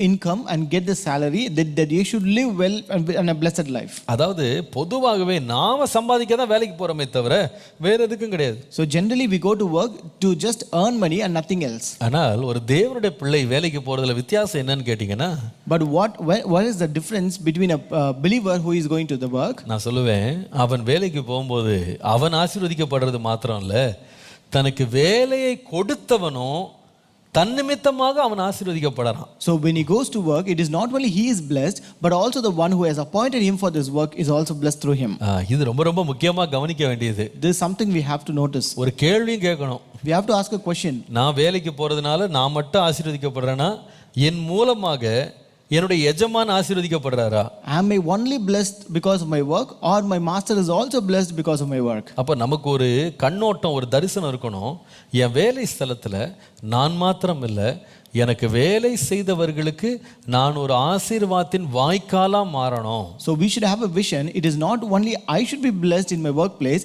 income and get the salary, that they should live well and a blessed life. அதாவது பொதுவாகவே நாம சம்பாதிக்க தான் வேலைக்கு போகிறோமே தவிர வேற எதுக்கும் கிடையாது. So generally we go to work to just earn money and nothing else. ஆனால் ஒரு தேவனுடைய பிள்ளை வேலைக்கு போகிறதுல வித்தியாசம் என்னன்னு கேட்டிங்கன்னா, But what is the difference between a believer who is going to the work? நான் சொல்லுவேன், அவன் வேலைக்கு போகும்போது அவன் ஆசீர்வதிக்கப்படுறது மாத்திரம் இல்லை, தனக்கு வேலையை கொடுத்தவனும் தன்னிமித்தமாக அவன் ஆசீர்வதிக்கப்படுறான். So when he goes to work, it is not only he is blessed, but also the one who has appointed him for this work is also blessed through him. இது ரொம்ப ரொம்ப முக்கியமாக கவனிக்க வேண்டியது. This is something we have to notice. ஒரு கேள்வியும் கேட்கணும். We have to ask a question. நான் வேலைக்கு போறதுனால நான் மட்டும் ஆசீர்வதிக்கப்படுறேன்னா, என் மூலமாக என்னுடைய எஜமான் ஆசீர்வதிக்கப்படுறாரா? Am I only blessed because of my work, or my master is also blessed because of my work? அப்போ நமக்கு ஒரு கண்ணோட்டம், ஒரு தரிசனம் இருக்கணும். என் வேலை ஸ்தலத்தில் நான் மாத்திரம் இல்லை, எனக்கு வேலை செய்தவர்களுக்கு நான் ஒரு ஆசீர்வாதத்தின் வாய்க்காலா மாறணும். So we should have a vision. It is not only I should be blessed in my workplace,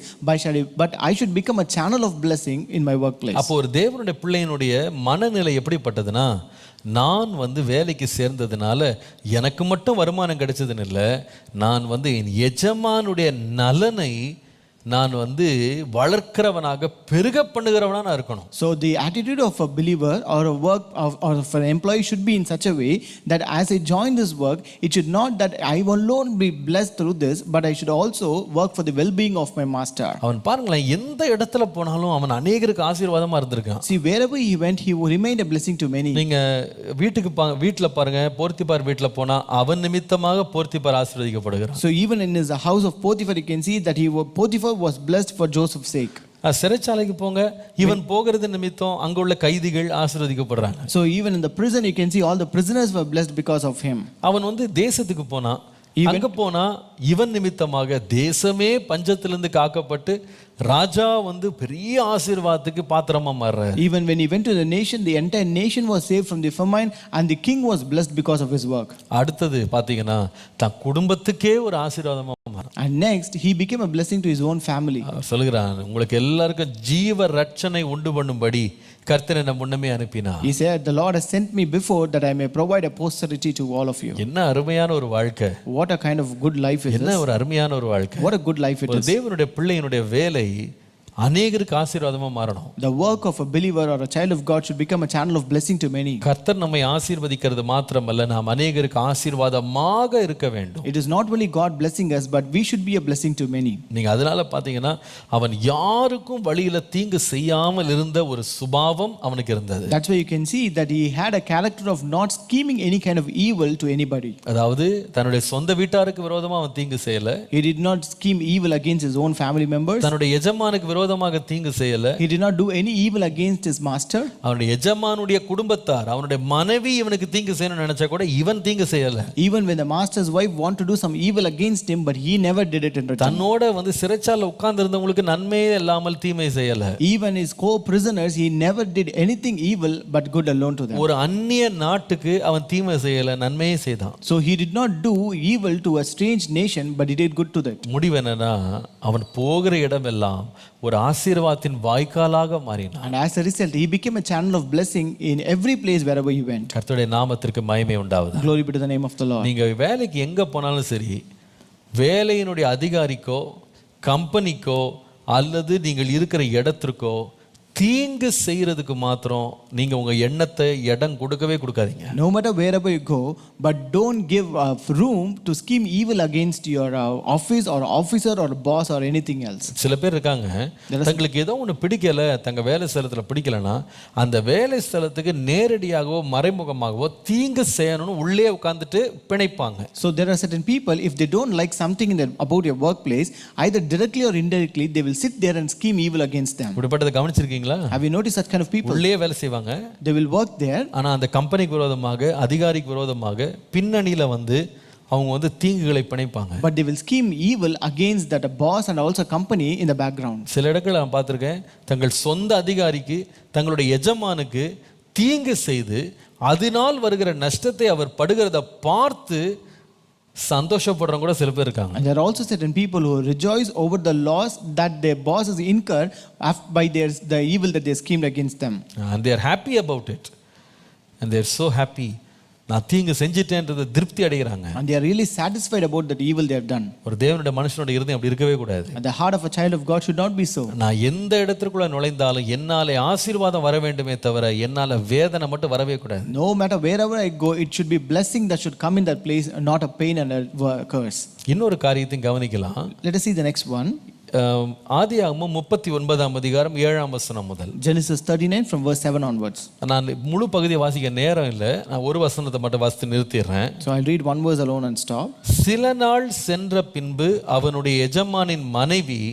but I should become a channel of blessing in my workplace. அப்போ ஒரு தேவனுடைய பிள்ளையினுடைய மனநிலை எப்படிப்பட்டதுன்னா, நான் வேலைக்கு சேர்ந்ததுனால எனக்கு மட்டும் வருமானம் கிடைச்சதுன்னு இல்லை, நான் என் எஜமானுடைய நலனை நான் வளர்க்கிறவனாக பெருக பண்ணுகிறவனா நான் இருக்கணும். So the attitude of a believer or a work or of an employee should be in such a way that as I join this work, it should not that I will alone be blessed through this, but I should also work for the well-being of my master. அவன் பாருங்களேன், எந்த இடத்துல போனாலும் அவன் அநேகருக்கு ஆசீர்வாதமா இருந்திருக்கான். See, wherever he went, he remained a blessing to many. நீங்க வீட்டுல பாருங்க, போர்த்திபார் வீட்டுல போனா அவன் நிமித்தமாக Potiphar ஆசீர்வதிக்கப்படுகிறான். So even in his house of Potiphar, you can see that Potiphar was blessed for Joseph's sake. சிறைச்சாலைக்கு போங்க, இவன் போகிறது நிமித்தம் அங்க உள்ள கைதிகள் ஆசீர்வதிக்கப்படுறாங்க. So even in the prison, you can see all the prisoners were blessed because of him. அவன் தேசத்துக்கு போனா, அங்க போனா இவன் நிமித்தமாக தேசமே பஞ்சத்திலிருந்து காக்கப்பட்டு ராஜா பெரிய ஆசீர்வாதத்துக்கு பாத்திரமா மாறுறார். Even when he went to the nation, the entire nation was saved from the famine, and the king was blessed because of his work. அடுத்தது பாத்தீங்கன்னா, தன் குடும்பத்துக்கே ஒரு ஆசீர்வாதமா மாறுறார். And next he became a blessing to his own family. சொல்லுகிறான், உங்களுக்கு எல்லாருக்கும் ஜீவ ரட்சனை உண்டு பண்ணும்படி கர்த்தர் என்னை முன்னமே அனுப்பினார். He said, the Lord has sent me before that I may provide a posterity to all of you. என்ன அருமையான ஒரு வாழ்க்கை. What a kind of good life it is. என்ன ஒரு அருமையான ஒரு வாழ்க்கை. What a good life it is. ஒரு தேவனுடைய பிள்ளையினுடைய வேலை அநேகருக்கு ஆசீர்வாதமா மாறணும். The work of a believer or a child of God should become a channel of blessing to many. கர்த்தர் நம்மை ஆசீர்வதிக்கிறது மாத்திரமல்ல, நாம் அநேகருக்கு ஆசீர்வாதமாக இருக்க வேண்டும். It is not only God blessing us, but we should be a blessing to many. நீங்க அதனால பாத்தீங்கன்னா, அவன் யாருக்கும் வழியில தீங்கு செய்யாமல் இருந்த ஒரு சுபாவம் அவனுக்கு இருந்தது. That's why you can see that he had a character of not scheming any kind of evil to anybody. அதாவது தன்னுடைய சொந்த வீட்டாருக்கு விரோதமா அவன் தீங்கு செய்யல. He did not scheme evil against his own family members. தன்னுடைய எஜமானுக்கு விரோதமாக தீங்கு செய்யல. He did not do any evil against his master. அவனுடைய எஜமானுடைய குடும்பத்தார், அவனுடைய மனைவி இவனுக்கு தீங்கு செய்யணும்னு நினைச்சா கூட இவன் தீங்கு செய்யல. Even when the master's wife wanted to do some evil against him, but he never did it in return. தன்னோட சிறைச்சாலையில் உட்கார்ந்து இருந்தவங்களுக்கு நன்மையே இல்லாமல் தீமை செய்யல. Even his co-prisoners, he never did anything evil but good alone to them. ஒரு அந்நிய நாட்டுக்கு அவன் தீமை செய்யல, நன்மையே செய்தான். So he did not do evil to a strange nation, but he did good to that. முடிவு என்னன்னா, அவன் போகிற இடமெல்லாம் ஒரு ஆசீர்வாதத்தின் வாய்க்காலாக மாறினான். And as a result, he became a channel of blessing in every place wherever he went. கர்த்தருடைய நாமத்திற்கு மகிமை உண்டாவதாக. Glory be to the name of the Lord. நீங்க வேலைக்கு எங்க போனாலும் சரி, வேலையினுடைய அதிகாரிக்கோ கம்பெனிக்கோ அல்லது நீங்கள் இருக்கிற இடத்திற்கோ தீங்கு செய்யறதுக்கு மாத்திரம் நீங்க உங்க எண்ணத்தை இடம் கொடுக்கவே கொடுக்காதீங்க. No matter wherever you go, but don't give room to scheme evil against your office or officer or boss or anything else. சில பேர் இருக்காங்க, தங்களுக்கு ஏதோ ஒன்று பிடிக்கல, தங்க வேலை ஸ்தலத்துல பிடிக்கலன்னா அந்த வேலை ஸ்தலத்துக்கு நேரடியாகவோ மறைமுகமாகவோ தீங்கு செய்யணும்னு உள்ளே உட்கார்ந்துட்டு பிணைப்பாங்க. So there are certain people, if they don't like something about your workplace, either directly or indirectly, they will sit there and scheme evil against them. இப்படிப்பட்டதை கவனிச்சிருக்கீங்களா? Have you noticed such kind of people? உள்ளே வேலை செய்வாங்க, they will work there, ஆனா அந்த கம்பெனிக்கு விரோதமாக அதிகாரிக்கு விரோதமாக பின்னணியில வந்து அவங்க வந்து தீங்குகளை பிணைப்பாங்க. but they will scheme evil against that boss and also company in the background. சில இடங்களில் நான் பார்த்திருக்கேன், தங்கள் சொந்த அதிகாரிக்கு தங்களுடைய எஜமானுக்கு தீங்கு செய்து அதனால் வருகிற நஷ்டத்தை அவர் படுகிறத பார்த்து சந்தோஷப்படுறவங்க கூட சில பேர் இருக்காங்க. And there are also certain people who rejoice over the loss that their bosses incur by the evil that they schemed against them. And they are happy about it. And they are so happy. நான் தீங்கு செஞ்சிட்டேன்றதை திருப்தி அடைகிறாங்க. And they are really satisfied about that evil they have done. ஒரு தேவனுடைய மனுஷனோட இருதயம் அப்படி இருக்கவே கூடாது. And the heart of a child of God should not be so. நான் எந்த இடத்துக்குள்ள நுழைந்தாலும் என்னாலே ஆசீர்வாதம் வர வேண்டுமே தவிர என்னால வேதனை மட்டும் வரவே கூடாது. No matter wherever I go, it should be blessing that should come in that place, not a pain and a curse. இன்னொரு காரியத்தையும் கவனிக்கலாம். Let us see the next one. ஆதியாகமம் 39ஆம் அதிகாரம் 7ஆம் வசனம் முதல். Genesis 39 from verse 7 onwards. நான் முழு பகுதியை வாசிக்க நேரம் இல்லை, நான் ஒரு வசனத்தை மட்டும் வாசித்து நிறுத்திடுறேன். So I'll read one verse alone and stop. சில நாள் சென்ற பின்பு அவனுடைய எஜமானின் மனைவி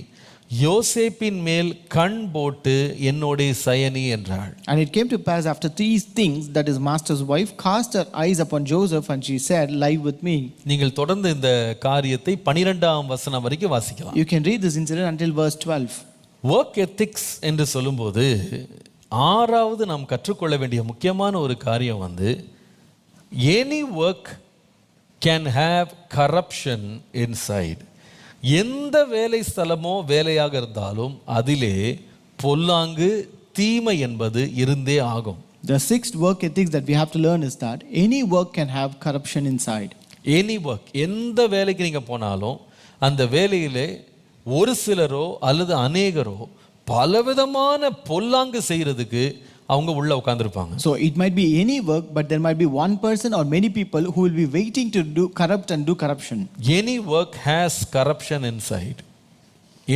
யோசேப்பின் மேல் கண் போட்டு என்னோட சயனி என்றாள். And it came to pass after these things that his master's wife cast her eyes upon Joseph and she said, lie with me. நீங்கள் தொடர்ந்து இந்த காரியத்தை 12ஆம் வசனம் வரைக்கும் வாசிக்கலாம். You can read this incident until verse 12. Work ethics என்று சொல்லும்போது ஆறாவது நாம் கற்றுக்கொள்ள வேண்டிய முக்கியமான ஒரு காரியம் வந்து any work can have corruption inside. எந்த வேலை ஸ்தலமோ வேலையாக இருந்தாலும் அதிலே பொல்லாங்கு தீமை என்பது இருந்தே ஆகும். The sixth work ethics that we have to learn is that any work can have corruption inside. Any work, எந்த வேலைக்கு நீங்கள் போனாலும் அந்த வேலையிலே ஒரு சிலரோ அல்லது அநேகரோ பலவிதமான பொல்லாங்கு செய்கிறதுக்கு அவங்க உள்ள உட்கார்ந்திருப்பாங்க. So it might be any work, but there might be one person or many people who will be waiting to do corrupt and do corruption. Any work has corruption inside.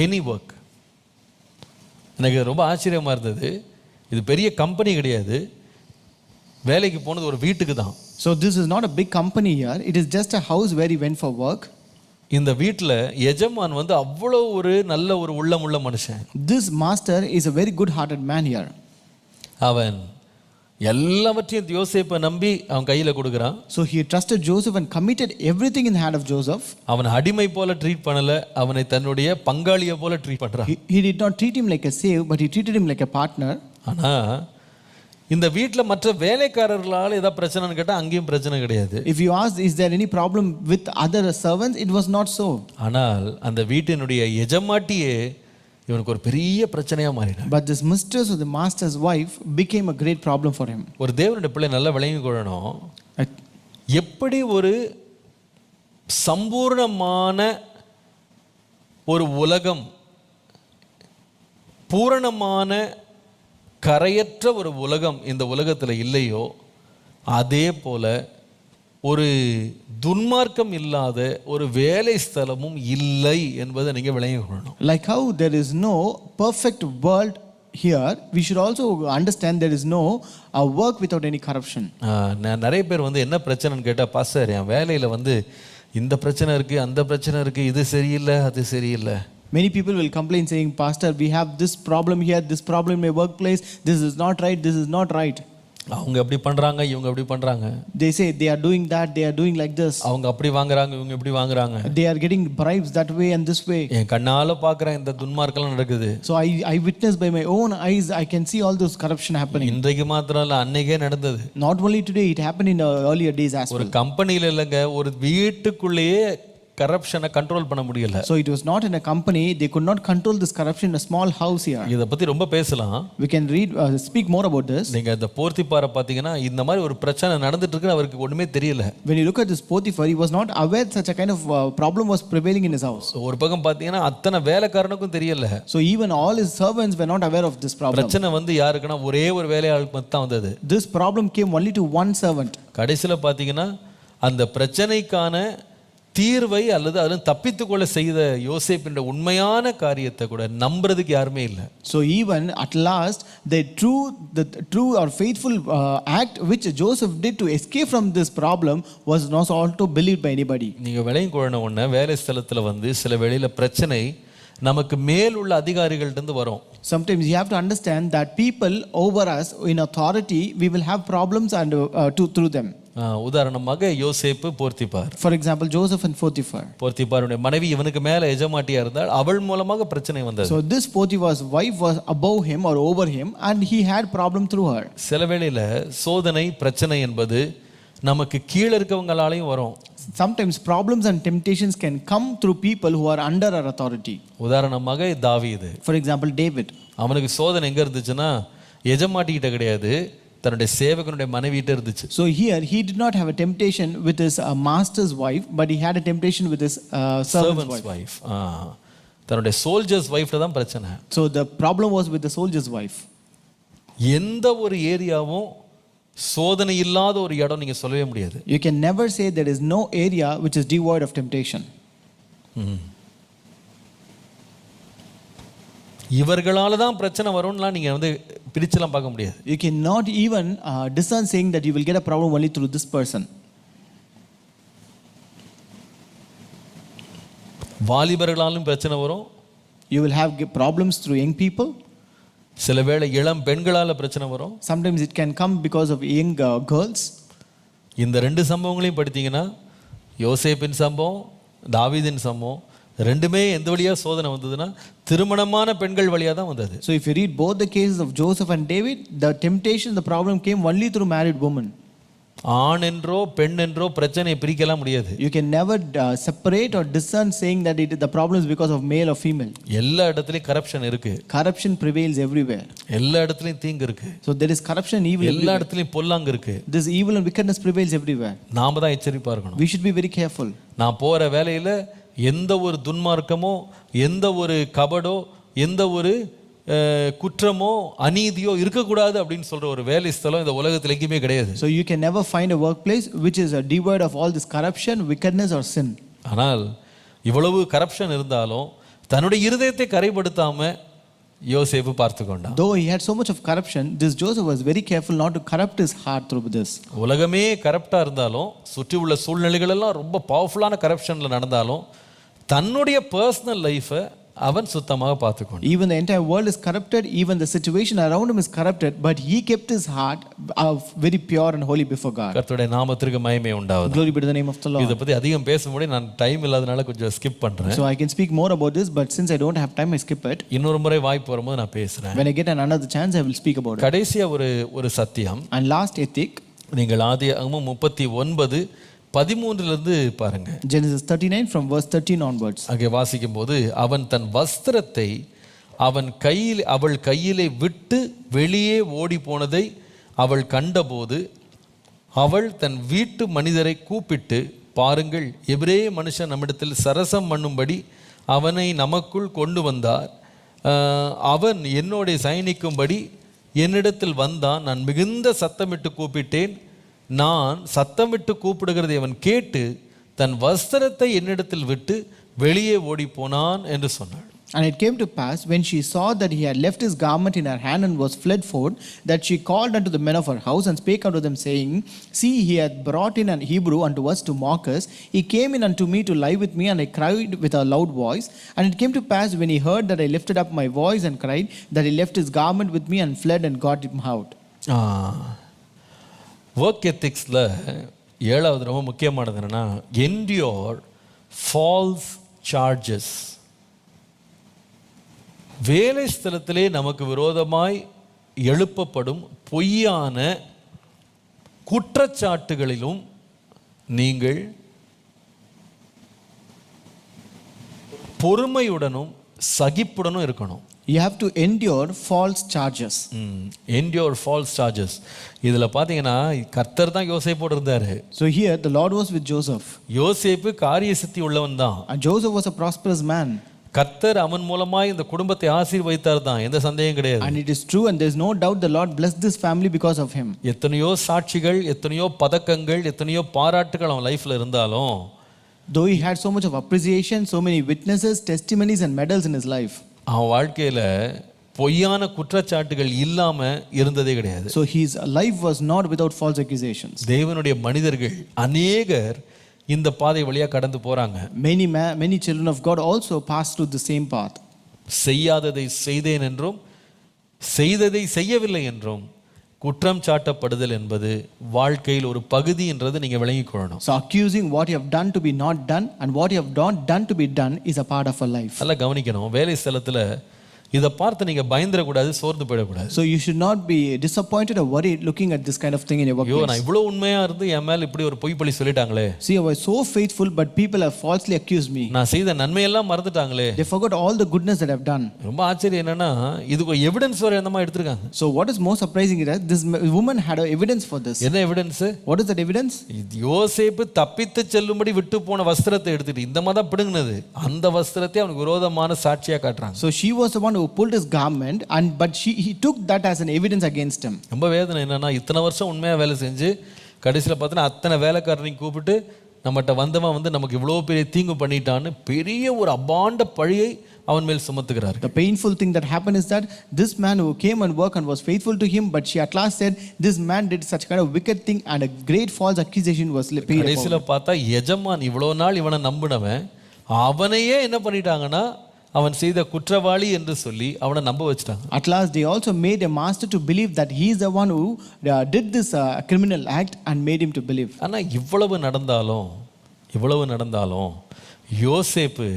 Any work. எனக்கு ரொம்ப ஆச்சரியமா இருந்தது. இது பெரிய company கிடையாது, வேலைக்கு போனது ஒரு வீட்டுக்கு தான். So this is not a big company here, it is just a house where he went for work. இந்த வீட்டில் எஜமான் வந்து அவ்வளோ ஒரு நல்ல ஒரு உள்ளமுள்ள மனுஷன். This master is a very good hearted man here. அவன் எல்லாவற்றையும் யோசேப்பை நம்பி அவன் கையில் கொடுக்குறான். So he trusted Joseph and committed everything in the hand of Joseph. அவன் அடிமை போல ட்ரீட் பண்ணல, அவனை தன்னுடைய பங்காளியை போல ட்ரீட் பண்றான். He did not treat him like a slave, but he treated him like a partner. ஆனா இந்த வீட்டில் மற்ற வேலைக்காரர்களால் ஏதாவது பிரச்சனைன்னு கேட்டால் அங்கேயும் பிரச்சனை கிடையாது. If you ask, is there any problem with other servants, it was not so. ஆனால் அந்த வீட்டினுடைய எஜமாட்டியே இவனுக்கு ஒரு பெரிய பிரச்சனையா மாறினார். But this mistress of the master's wife became a great problem for him. ஒரு தேவனுடைய பிள்ளை நல்லா விளங்கி கொள்ளணும், எப்படி ஒரு சம்பூர்ணமான ஒரு உலகம், பூரணமான கரையற்ற ஒரு உலகம் இந்த உலகத்தில் இல்லையோ அதே போல ஒரு துன்மார்க்கம் இல்லாத ஒரு வேலை ஸ்தலமும் இல்லை என்பதை நீங்கள் விளங்கி கொள்ளணும். Like how there is no perfect world here, we should also understand there is no work without any corruption. நிறைய பேர் வந்து என்ன பிரச்சனைன்னு கேட்டால், பாஸ்டர் என் வேலையில் வந்து இந்த பிரச்சனை இருக்குது, அந்த பிரச்சனை இருக்குது, இது சரியில்லை, அது சரியில்லை. Many people will complain saying, Pastor, we have this problem here, this problem in my workplace, this is not right, this is not right. அவங்க அப்படி பண்றாங்க, இவங்க அப்படி பண்றாங்க. They say they are doing that, they are doing like this. அவங்க அப்படி வாங்குறாங்க, இவங்க இப்படி வாங்குறாங்க. They are getting bribes that way and this way. என் கண்ணால பார்க்கறேன் இந்த துன்மார்க்கம் நடக்குது. So I witnessed by my own eyes, I can see all those corruption happening. இன்றைக்கு மாத்திரம் இல்ல, அன்னைக்கே நடந்தது. Not only today, it happened in earlier days as well. ஒரு கம்பெனில இல்லங்க, ஒரு வீட்டுக்குள்ளேயே கரப்ஷனை கண்ட்ரோல் பண்ண முடியல. So it was not in a company, they could not control this corruption in a small house here. இத பத்தி ரொம்ப பேசலாம். We can speak more about this. நீங்க இந்த போர்த்திபாரை பாத்தீங்கன்னா இந்த மாதிரி ஒரு பிரச்சனை நடந்துட்டு இருக்குன்னு அவருக்கு ஒண்ணுமே தெரியல. When you look at this Potiphar, he was not aware such a kind of problem was prevailing in his house. ஒரு பக்கம் பாத்தீங்கன்னா அத்தனை வேலைக்காரனுக்கும் தெரியல. So even all his servants were not aware of this problem. பிரச்சனை வந்து யாருக்குன்னா ஒரே ஒரு வேலையாளுக்கு மட்டும் தான் வந்தது. This problem came only to one servant. கடைசில பாத்தீங்கன்னா அந்த பிரச்சனைக்கான தீர்வை அல்லது அதில் தப்பித்துக்கொள்ள செய்த யோசேப்பின் உண்மையான காரியத்தை கூட நம்புறதுக்கு யாருமே இல்லை. So even at last the true or faithful act which Joseph did to escape from this problem was not also believed by anybody. நீங்க விளையும் கொள்ளன ஒண்ணு வேலை ஸ்தலத்துல வந்து சில வேளையில பிரச்சனை நமக்கு மேல் உள்ள அதிகாரிகள்ட்ட இருந்து வரும். Sometimes you have to understand that people over us in authority, we will have problems and through them. உதாரணமாக யோசேப்பு Potiphar. For example, Joseph and Potiphar. போர்த்திபாருடைய மனைவி இவனுக்கு மேல எஜமாட்டியா இருந்தால் அவள் மூலமாக பிரச்சனை வந்தது. So this Potiphar's wife was above him or over him and he had problem through her. சில வேளையில சோதனை பிரச்சனை என்பது நமக்கு கீழ இருக்கவங்களாலயும் வரும். Sometimes problems and temptations can come through people who are under our authority. உதாரணமாக தாவீது. For example, David. அவனுக்கு சோதனை எங்க இருந்துச்சுன்னா எஜமாட்டி கிட்ட கிடையாது, தன்னுடைய சேவகனுடைய மனைவிட்ட இருந்துச்சு. So here he did not have a temptation with his master's wife, but he had a temptation with his servant's wife. தன்னுடைய சோல்ஜர்ஸ் வைஃப்ல தான் பிரச்சனை. So the problem was with the soldier's wife. எந்த ஒரு ஏரியாவும் சோதனை இல்லாத ஒரு இடம் நீங்க சொல்லவே முடியாது. You can never say there is no area which is devoid of temptation. இவர்களால தான் பிரச்சனை வரும்னா நீங்க வந்து பிரிச்சலாம் பார்க்க முடியாது. You cannot even discern saying that you will get a problem only through this person. வாலிபர்களாலும் பிரச்சனை வரும். You will have problems through young people. சில வேளை இளம் பெண்களால பிரச்சனை வரும். Sometimes it can come because of young girls. இந்த ரெண்டு சம்பவங்களையும் படித்தீங்கன்னா யோசேப்பின் சம்பவம் தாவீதின் சம்பவம் ரெண்டுமே எந்த வழியா சோதனை வந்ததுன்னா திருமணமான பெண்கள் வழியா தான் வந்தது. So if you read both the cases of Joseph and David, the temptation, the problem came only through married women. ஆண் என்றோ பெண் என்றோ பிரச்சனையை பிரிக்கலாம் முடியாது. You can never separate or discern saying that the problem is because of male or female. எல்லா இடத்துலயும் corruption இருக்கு. Corruption prevails everywhere. எல்லா இடத்துலயும் தீங்கு இருக்கு. So there is corruption and evil. எல்லா இடத்துலயும் பொல்லாங்கு இருக்கு. This evil and wickedness prevails everywhere. நாம தான் எச்சரிப்பா இருக்கணும். We should be very careful. நான் போற வேலையில எந்த ஒரு துன்மார்க்கமோ எந்த ஒரு கபடோ எந்த ஒரு குற்றமோ அநீதியோ இருக்கக்கூடாது அப்படின்னு சொல்ற ஒரு வேலை ஸ்தலம் இந்த உலகத்தில் எங்கேயுமே கிடையாது. So you can never find a workplace which is devoid of all this corruption, wickedness or sin. ஆனால் இவ்வளவு கரப்ஷன் இருந்தாலும் தன்னுடைய இருதயத்தை கரைப்படுத்தாம யோசேப்பு பார்த்து கொண்டான். Though he had so much of corruption, this Joseph was very careful not to corrupt his heart through this. உலகமே கரப்டா இருந்தாலும் சுற்றி உள்ள சூழ்நிலைகள் எல்லாம் ரொம்ப பவர்ஃபுல்லான கரப்ஷன்ல நடந்தாலும் தன்னுடைய பர்சனல் லைஃபை அவன் சுத்தமாக பார்த்துக்கொண்டான். Even the entire world is corrupted, even the situation around him is corrupted, but he kept his heart very pure and holy before God. கர்த்தருடைய நாமத்திற்கு மகிமை உண்டாவதாக. Glory be to the name of the Lord. இத பத்தி அதிகம் பேசும்போது நான் time இல்லாதனால கொஞ்சம் ஸ்கிப் பண்றேன். So I can speak more about this, but since I don't have time, I skip it. இன்னொரு முறை வாய்ப்பு வரும்போது நான் பேசுறேன். When I get another chance, I will speak about it. கடைசியா ஒரு சத்தியம். And last ethic. நீங்கள் ஆதியாகமம் 39:13 பாருங்க. Genesis 39 from verse 13 onwards. அங்கே வாசிக்கும் போது அவன் தன் வஸ்திரத்தை அவள் கையிலே விட்டு வெளியே ஓடி போனதை அவள் கண்டபோது அவள் தன் வீட்டு மனிதரை கூப்பிட்டு, பாருங்கள், எபிரேய மனுஷன் நம்மிடத்தில் சரசம் பண்ணும்படி அவனை நமக்குள் கொண்டு வந்தார். அவன் என்னோட சயனிக்கும்படி என்னிடத்தில் வந்தான். நான் மிகுந்த சத்தமிட்டு கூப்பிட்டேன். நான் சத்தமிட்டு கூப்பிடுகிறதை அவன் கேட்டு தன் வஸ்திரத்தை என்னிடத்தில் விட்டு வெளியே ஓடி போனான் என்று சொன்னாள். And it came to pass, when she saw that he had left his garment in her hand and was fled forth, that she called unto the men of her house and spake unto them, saying, See, he hath brought in an Hebrew unto us to mock us. He came in unto me to lie with me, and I cried with a loud voice. And it came to pass, when he heard that I lifted up my voice and cried, that he left his garment with me and fled and got him out. Work எத்திக்ஸில் 7வது ரொம்ப முக்கியமானது என்னென்னா, endure falls charges. வேலை ஸ்தலத்திலே நமக்கு விரோதமாய் எழுப்பப்படும் பொய்யான குற்றச்சாட்டுகளிலும் நீங்கள் பொறுமையுடனும் சகிப்புடனும் இருக்கணும். You have to endure false charges. endure false charges. இதுல பாத்தீங்கன்னா கர்த்தர் தான் யோசேப்போடு இருந்தாரு. So here the Lord was with Joseph. யோசேப்பு காரிய சித்தி உள்ளவன் தான். And Joseph was a prosperous man. கர்த்தர் அவன் மூலமாய் இந்த குடும்பத்தை ஆசீர்வதித்தார் தான், எந்த சந்தேகம் கிடையாது. And it is true and there is no doubt the Lord blessed this family because of him. எத்தனையோ சாட்சிகள், எத்தனையோ பதக்கங்கள், எத்தனையோ பாராட்டுகள் அவன் லைஃப்ல இருந்தாலும், though he had so much of appreciation, so many witnesses, testimonies and medals in his life, அவன் வாழ்க்கையில பொய்யான குற்றச்சாட்டுகள் இல்லாம இருந்ததே கிடையாது. so his life was not without false accusations. தேவனுடைய மனிதர்கள் அநேகர் இந்த பாதை வழியா கடந்து போறாங்க. Many children of God also passed through the same path. செய்யாததை செய்தேன் என்றும் செய்ததை செய்யவில்லை என்றும் குற்றம் சாட்டப்படுதல் என்பது வாழ்க்கையில் ஒரு பகுதி என்றது நீங்க விளங்கிக் கொள்ளணும். So accusing what you have done to be not done and what you have not done to be done is a part of our life. நல்லா கவனிக்கணும். வேலை ஸ்தலத்துல இதை பார்த்து நீங்க பயந்துடக்கூடாது, சோர்ந்து போயிடக்கூடாது. So you should not be disappointed or worried looking at this kind of thing in your workplace. நான் இவ்வளவு உண்மையா இருந்து என் மேல இப்படி ஒரு பொய் பழி சொல்லிட்டாங்களே. See, I was so faithful but people have falsely accused me. நான் செய்த நன்மையெல்லாம் மறந்துட்டாங்களே. They forgot all the goodness that I've done. ரொம்ப ஆச்சரியம் என்னன்னா இதுக்கு எவிடன்ஸ் வர என்னமா எடுத்துருக்காங்க. So what is most surprising is that this woman had a evidence for this. என்ன evidence? What is that evidence? யோசேப்பு தப்பித்து செல்லும்படி விட்டு போன வஸ்திரத்தை எடுத்துட்டு இந்த மாதிரி தான் பிடுங்கினது, அந்த வஸ்திரத்தை அவனுக்கு விரோதமான சாட்சியா காட்டுறாங்க. So she was the one who pulled his garment but he took that as an evidence against him. ரொம்ப வேதனை என்னன்னா இத்தனை வருஷம் உண்மையா வேலை செஞ்சு கடைசியில் பார்த்தீங்கன்னா அத்தனை வேலைக்காரனையும் கூப்பிட்டு நம்மகிட்ட வந்தவன் வந்து நமக்கு இவ்வளோ பெரிய தீங்கு பண்ணிட்டான்னு பெரிய ஒரு அபாண்ட பழியை அவன் மேல் சுமத்துகிறார். The painful thing that happened is that this man who came and worked and was faithful to him, but she at last said this man did such kind of wicked thing and a great false accusation was paid upon. கடைசியில் பார்த்தா எஜமான் இவ்வளோ நாள் இவனை நம்பினவன் அவனையே என்ன பண்ணிட்டாங்கன்னா அவன் செய்த குற்றவாளி என்று சொல்லி அவனை நம்ப வச்சிட்டாங்க. At last they also made a master to believe that he is the one who did this criminal act and made him to believe. ஆனா இவ்வளவு நடந்தாலும் யோசேப்பு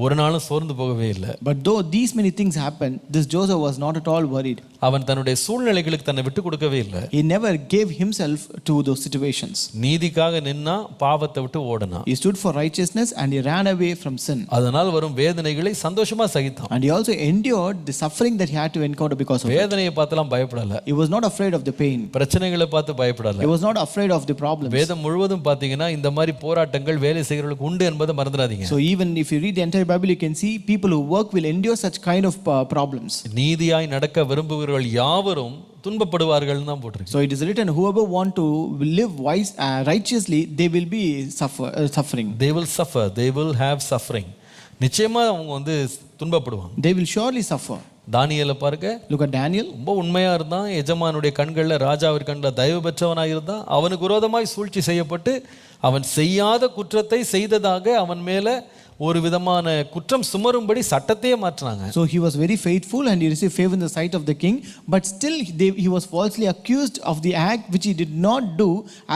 ஒரு நாளும் சோர்ந்து போகவே இல்லை. But though these many things happened, this Joseph was not at all worried. அவன் தன்னுடைய சூழ்நிலைகளுக்கு தன்னை விட்டு கொடுக்கவே இல்லை. He never gave himself to those situations. நீதிக்காக நின்னா, பாவத்தை விட்டு ஓடினான். He stood for righteousness and he ran away from sin. அதனால் வரும் வேதனைகளை சந்தோஷமா சகித்தான். And he also endured the suffering that he had to encounter because of it. வேதனையை பார்த்தலாம் பயப்படல. He was not afraid of the pain. பிரச்சனைகளை பார்த்து பயப்படல. He was not afraid of the problems. வேதம் முழுவதும் பார்த்தீங்கன்னா இந்த மாதிரி போராட்டங்கள் வேலை செய்கிறவர்களுக்கு உண்டு என்பதை மறந்துடாதீங்க. So even if you read the entire Bible, you can see people who work will endure such kind of problems. நீதியாய் நடக்க விரும்புகிறவர்கள் யாவரும் துன்பப்படுவார்கள் தான் போட்டிருக்கு. So it is written, whoever want to live wise righteously, they will be suffering. They will suffer, they will have suffering. நிச்சயமா அவங்க வந்து துன்பப்படுவாங்க. They will surely suffer. தானியேலை பாருங்க. Look at Daniel. ரொம்ப உண்மையா இருந்தான், எஜமானுடைய கண்களில் ராஜாவின் கண்ணில் தயவு பெற்றவனாக இருந்தான். அவனுக்கு விரோதமாய் சூழ்ச்சி செய்யப்பட்டு அவன் செய்யாத குற்றத்தை செய்ததாக அவன் மேல ஒரு விதமான குற்றம் சுமரும்படி சட்டத்தையே மாற்றினாங்க. So he was very faithful and he received favor in the sight of the king, but still he was falsely accused of the act which he did not do,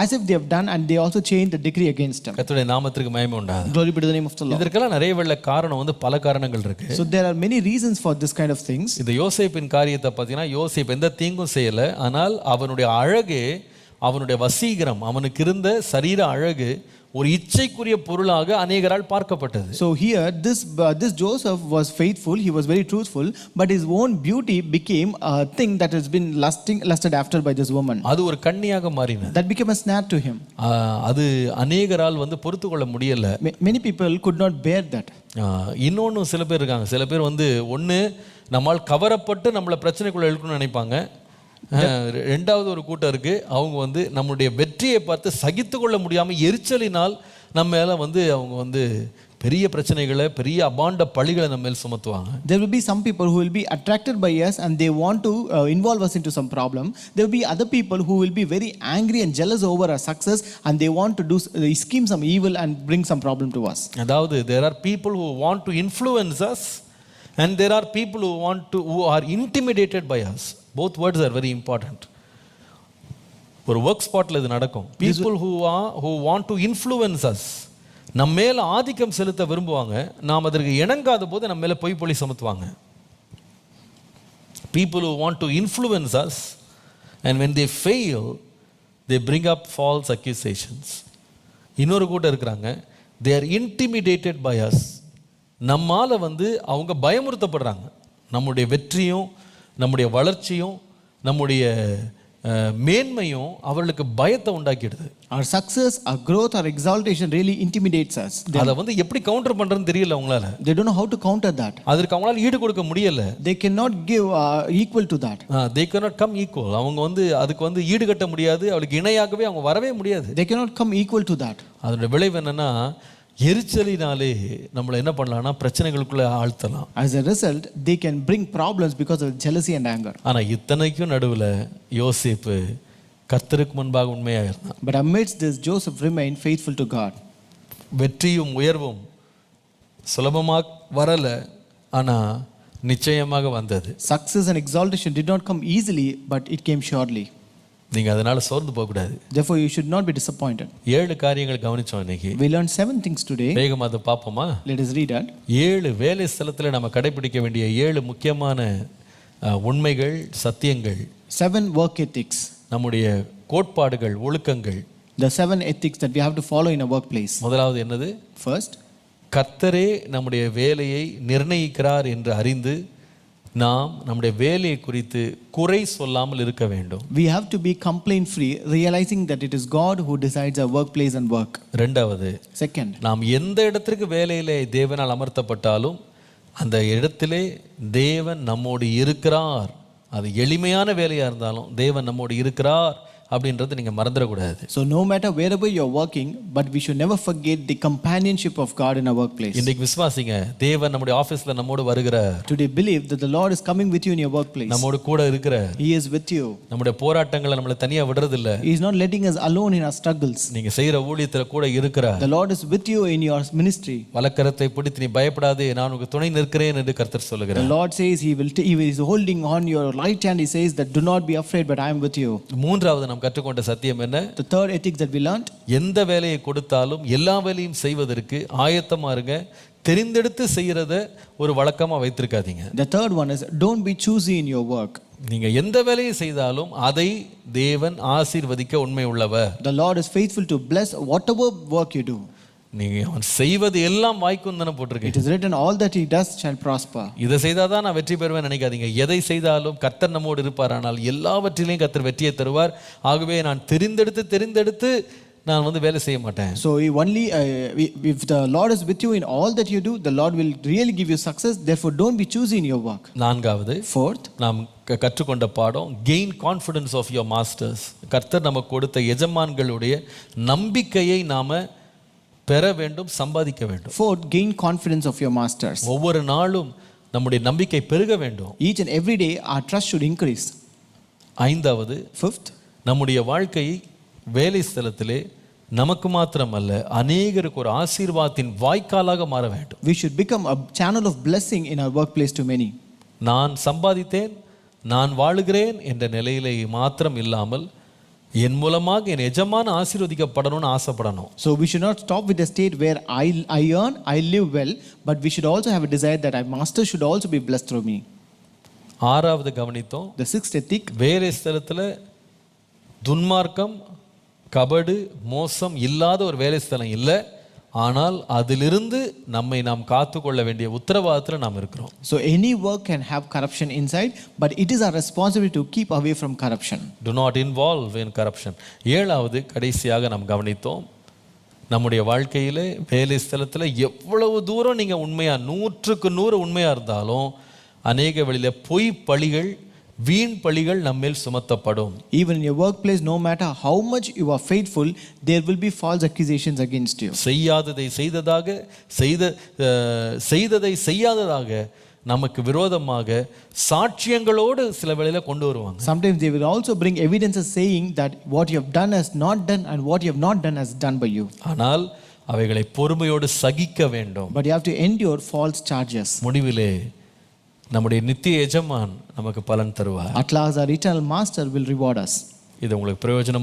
as if they have done, and they also changed the decree against him. கர்த்தருடைய நாமத்திற்கு மகிமை உண்டாகட்டும். Glory be to the name of the Lord. இதற்கெல்லாம் நிறைய வெள்ள காரணம் வந்து பல காரணங்கள் இருக்கு. So there are many reasons for this kind of things. இந்த யோசேப்பின் காரியத்தை பார்த்தீங்கன்னா யோசேப் எந்த தீங்கும் செய்யல, ஆனால் அவனுடைய அழகே, அவனுடைய வசீகரம், அவனுக்கு இருந்த சரீர அழகு ஒரு இச்சைக்குரிய பொருளாக அநேகரால் பார்க்கப்பட்டது. So here this Joseph was faithful, he was very truthful, but his own beauty became a thing that has been lusted after by this woman. அது ஒரு கண்ணியாக மாறினது. That became a snare to him. அது அநேகரால் வந்து பொறுத்துக்கொள்ள முடியல. Many people could not bear that. இன்னொன்று சில பேர் இருக்காங்க, சில பேர் வந்து ஒன்று நம்மால் கவரப்பட்டு நம்மளை பிரச்சனைக்குள்ள இழுக்கணும்னு நினைப்பாங்க. ரெண்டாவது ஒரு கூட்டம் இருக்கு, அவங்க வந்து நம்முடைய வெற்றியை பார்த்து சகித்து கொள்ள முடியாமல் எரிச்சலினால் நம்ம மேல வந்து அவங்க வந்து பெரிய பிரச்சனைகளை, பெரிய அபாண்ட பழிகளை நம்ம மேல் சுமத்துவாங்க. There will be some people who will be attracted by us and they want to involve us into some problem. There will be other people who will be very angry and jealous over our success and they want to scheme some evil and bring some problem to us. அதாவது there are people who want to influence us and there are people who are intimidated by us. Both words are very important. ஒரு work ஸ்பாட்ல இது நடக்கும். People who want to influence us, நம்ம மேல ஆதிக்கம் செலுத்த விரும்புவாங்க, நாம் அதற்கு இணங்காத போது நம்ம மேல பொய் பொழி சுமத்துவாங்க. People who want to influence us and when they fail they bring up false accusations. இன்னொரு கூட்டம் இருக்கிறாங்க, they are intimidated by us. நம்மால அவங்க பயமுறுத்தப்படுறாங்க. நம்முடைய வெற்றியும் நம்முடைய வளர்ச்சியும் நம்முடைய மேன்மையும் அவர்களுக்கு பயத்தை உண்டாக்கிடுது. Our success, our growth, our exaltation really intimidates us. அதை எப்படி கவுண்டர் பண்றதுன்னு தெரியல அவங்களால. They don't know how to counter that. அதற்கு அவங்களால ஈடு கொடுக்க முடியல. They cannot give equal to that. They cannot come equal. அவங்க அதுக்கு ஈடு கட்ட முடியாது. அவளுக்கு இணையாகவே அவங்க வரவே முடியாது. They cannot come equal to that. அதோட விளைவு என்னன்னா, எரிச்சலினாலே நம்மளை என்ன பண்ணலாம்னா பிரச்சனைகளுக்குள்ள ஆழ்த்தலாம். As a result, they can bring problems because of jealousy and anger. ஆனா இத்தனைக்கும் நடுவுல யோசேப்பு கர்த்தருக்கு முன்பாக உண்மையாக இருந்தான். But amidst this, Joseph remained faithful to God. வெற்றியும் உயர்வும் சுலபமாக வரல, ஆனா நிச்சயமாக வந்தது. Success and exaltation did not come easily, but it came surely. நீங்க அதனால சோர்ந்து போக கூடாது. Therefore, you should not be disappointed. 7 காரியங்கள் கவனிச்சோம் இன்னைக்கு. We learned 7 things today. வேகமா அதை பாப்போமா? Let us read that. 7 வேலை ஸ்தலத்துல நம்ம கடைபிடிக்க வேண்டிய 7 முக்கியமான உண்மைகள், சத்தியங்கள். 7 work ethics. நம்முடைய கோட்பாடுகள், ஒழுக்கங்கள். The 7 ethics that we have to follow in a workplace. முதலாவது என்னது? First, கர்த்தரே நம்முடைய வேலையை நிர்ணயிக்கிறார் என்று அறிந்து நாம் நம்முடைய வேலையை குறித்து குறை சொல்லாமல் இருக்க வேண்டும். We have to be complaint free, realizing that it is God who decides our workplace and work. இரண்டாவது, Second, நாம் எந்த இடத்திற்கு வேலையிலே தேவனால் அமர்த்தப்பட்டாலும் அந்த இடத்திலே தேவன் நம்மோடு இருக்கிறார். அது எளிமையான வேலையா இருந்தாலும் தேவன் நம்மோடு இருக்கிறார் அப்படின்றது நீங்க மறந்துடக்கூடாது. So no matter wherever you're working, but we should never forget the companionship of God in our workplace. இன்னைக்கு விசுவாசிங்க, தேவன் நம்முடைய ஆபீஸ்ல நம்மோடு வருகிறார். Today believe that the Lord is coming with you in your workplace. நம்மோடு கூட இருக்கிறார். He is with you. நம்முடைய போராட்டங்களை நம்மளை தனியா விடுறது இல்ல. He is not letting us alone in our struggles. நீங்க செய்யற ஊழியத்துல கூட இருக்கிறார். The Lord is with you in your ministry. வலக்கரத்தை பிடித்து நீ பயப்படாதே, நான் உனக்கு துணை நிற்கிறேன் என்று கர்த்தர் சொல்லுகிறார். The Lord says he is holding on your right hand. He says that do not be afraid, but I am with you. மூன்றாவது நாம் கற்றுக்கொண்ட சத்தியம் என்ன? The third ethic that we learned, எந்த வேலையை கொடுத்தாலும் எல்லா வேலையும் செய்வதற்கு ஆயத்தமா இருங்க. தெரிந்தெடுத்து செய்யறத ஒரு வழக்கமா வைத்திருக்காதீங்க. the third one is don't be choosy in your work. நீங்க எந்த வேலையை செய்தாலும் அதை தேவன் ஆசீர்வதிக்க உண்மை உள்ளவர். The Lord is faithful to bless whatever work you do. நீங்க அவன் செய்வது எல்லாம் வாய்க்கும் தானே போட்டிருக்கு. It is written, all that he does shall prosper. இதை செய்தாதான் நான் வெற்றி பெறுவேன் நினைக்காதீங்க. எதை செய்தாலும் கர்த்தர் நம்மோடு இருப்பார். ஆனால் எல்லாவற்றிலையும் கர்த்தர் வெற்றியை தருவார். ஆகவே நான் தெரிந்தெடுத்து நான் வேலை செய்ய மாட்டேன். So if the Lord is with you in all that you do, the Lord will really give you success. Therefore don't be choosy in your work. நான்காவது, Fourth, நாம் கற்றுக்கொண்ட பாடம் gain confidence of your masters. கர்த்தர் நமக்கு கொடுத்த எஜமான்களுடைய நம்பிக்கையை நாம பெற வேண்டும், சம்பாதிக்க வேண்டும். Fourth, gain confidence of your masters. ஒவ்வொரு நாளும் நம்முடைய நம்பிக்கை பெருக வேண்டும். Each and every day our trust should increase. ஐந்தாவது, Fifth, நம்முடைய வாழ்க்கை வேலை ஸ்தலத்திலே நமக்கு மாத்திரமல்ல அநேகருக்கு ஒரு ஆசீர்வாதத்தின் வாய்க்காலாக மாற வேண்டும். we should become a channel of blessing in our workplace to many. நான் சம்பாதித்தேன், நான் வாழுகிறேன் என்ற நிலையிலே மாத்திரம் இல்லாமல் என் மூலமாக என் எஜமான ஆசீர்வதிக்கப்படணும்னு ஆசைப்படணும். So we should not stop with the state where I earn, I live well, but we should also have a desire that our master should also be blessed through me. ஆறாவது கவனித்தோம், The sixth ethic, வேலை ஸ்தலத்தில் துன்மார்க்கம், கபடு, மோசம் இல்லாத ஒரு வேலை ஸ்தலம் இல்லை. ஆனால் அதிலிருந்து நம்மை நாம் காத்துக்கொள்ள வேண்டிய உத்தரவாதத்தில் நாம் இருக்கிறோம். So any work can have corruption inside, but it is our responsibility to keep away from corruption. Do not involve in corruption. ஏழாவது கடைசியாக நாம் கவனித்தோம், நம்முடைய வாழ்க்கையில் வேலை ஸ்தலத்தில் எவ்வளவு தூரம் நீங்கள் உண்மையாக 100க்கு 100 உண்மையாக இருந்தாலும் அநேக வழியில் பொய் பழிகள், வீண் பழிகள் நம்மேல் சுமத்தப்படும். Even in your workplace, no matter how much you are faithful, there will be false accusations against you. செய்யாததை செய்ததாக, செய்ததை செய்யாததாக நமக்கு விரோதமாக சாட்சியங்களோடு சில வேளையில கொண்டு வருவாங்க. Sometimes they will also bring evidences saying that what you have done has not done and what you have not done has done by you. ஆனால் அவைகளை பொறுமையோடு சகிக்க வேண்டும். But you have to endure false charges. முடிவிலே நம்முடைய நித்திய எஜமான் நமக்கு பலன் தருவார். At last our eternal master will reward us. இது உங்களுக்கு பிரயோஜனம்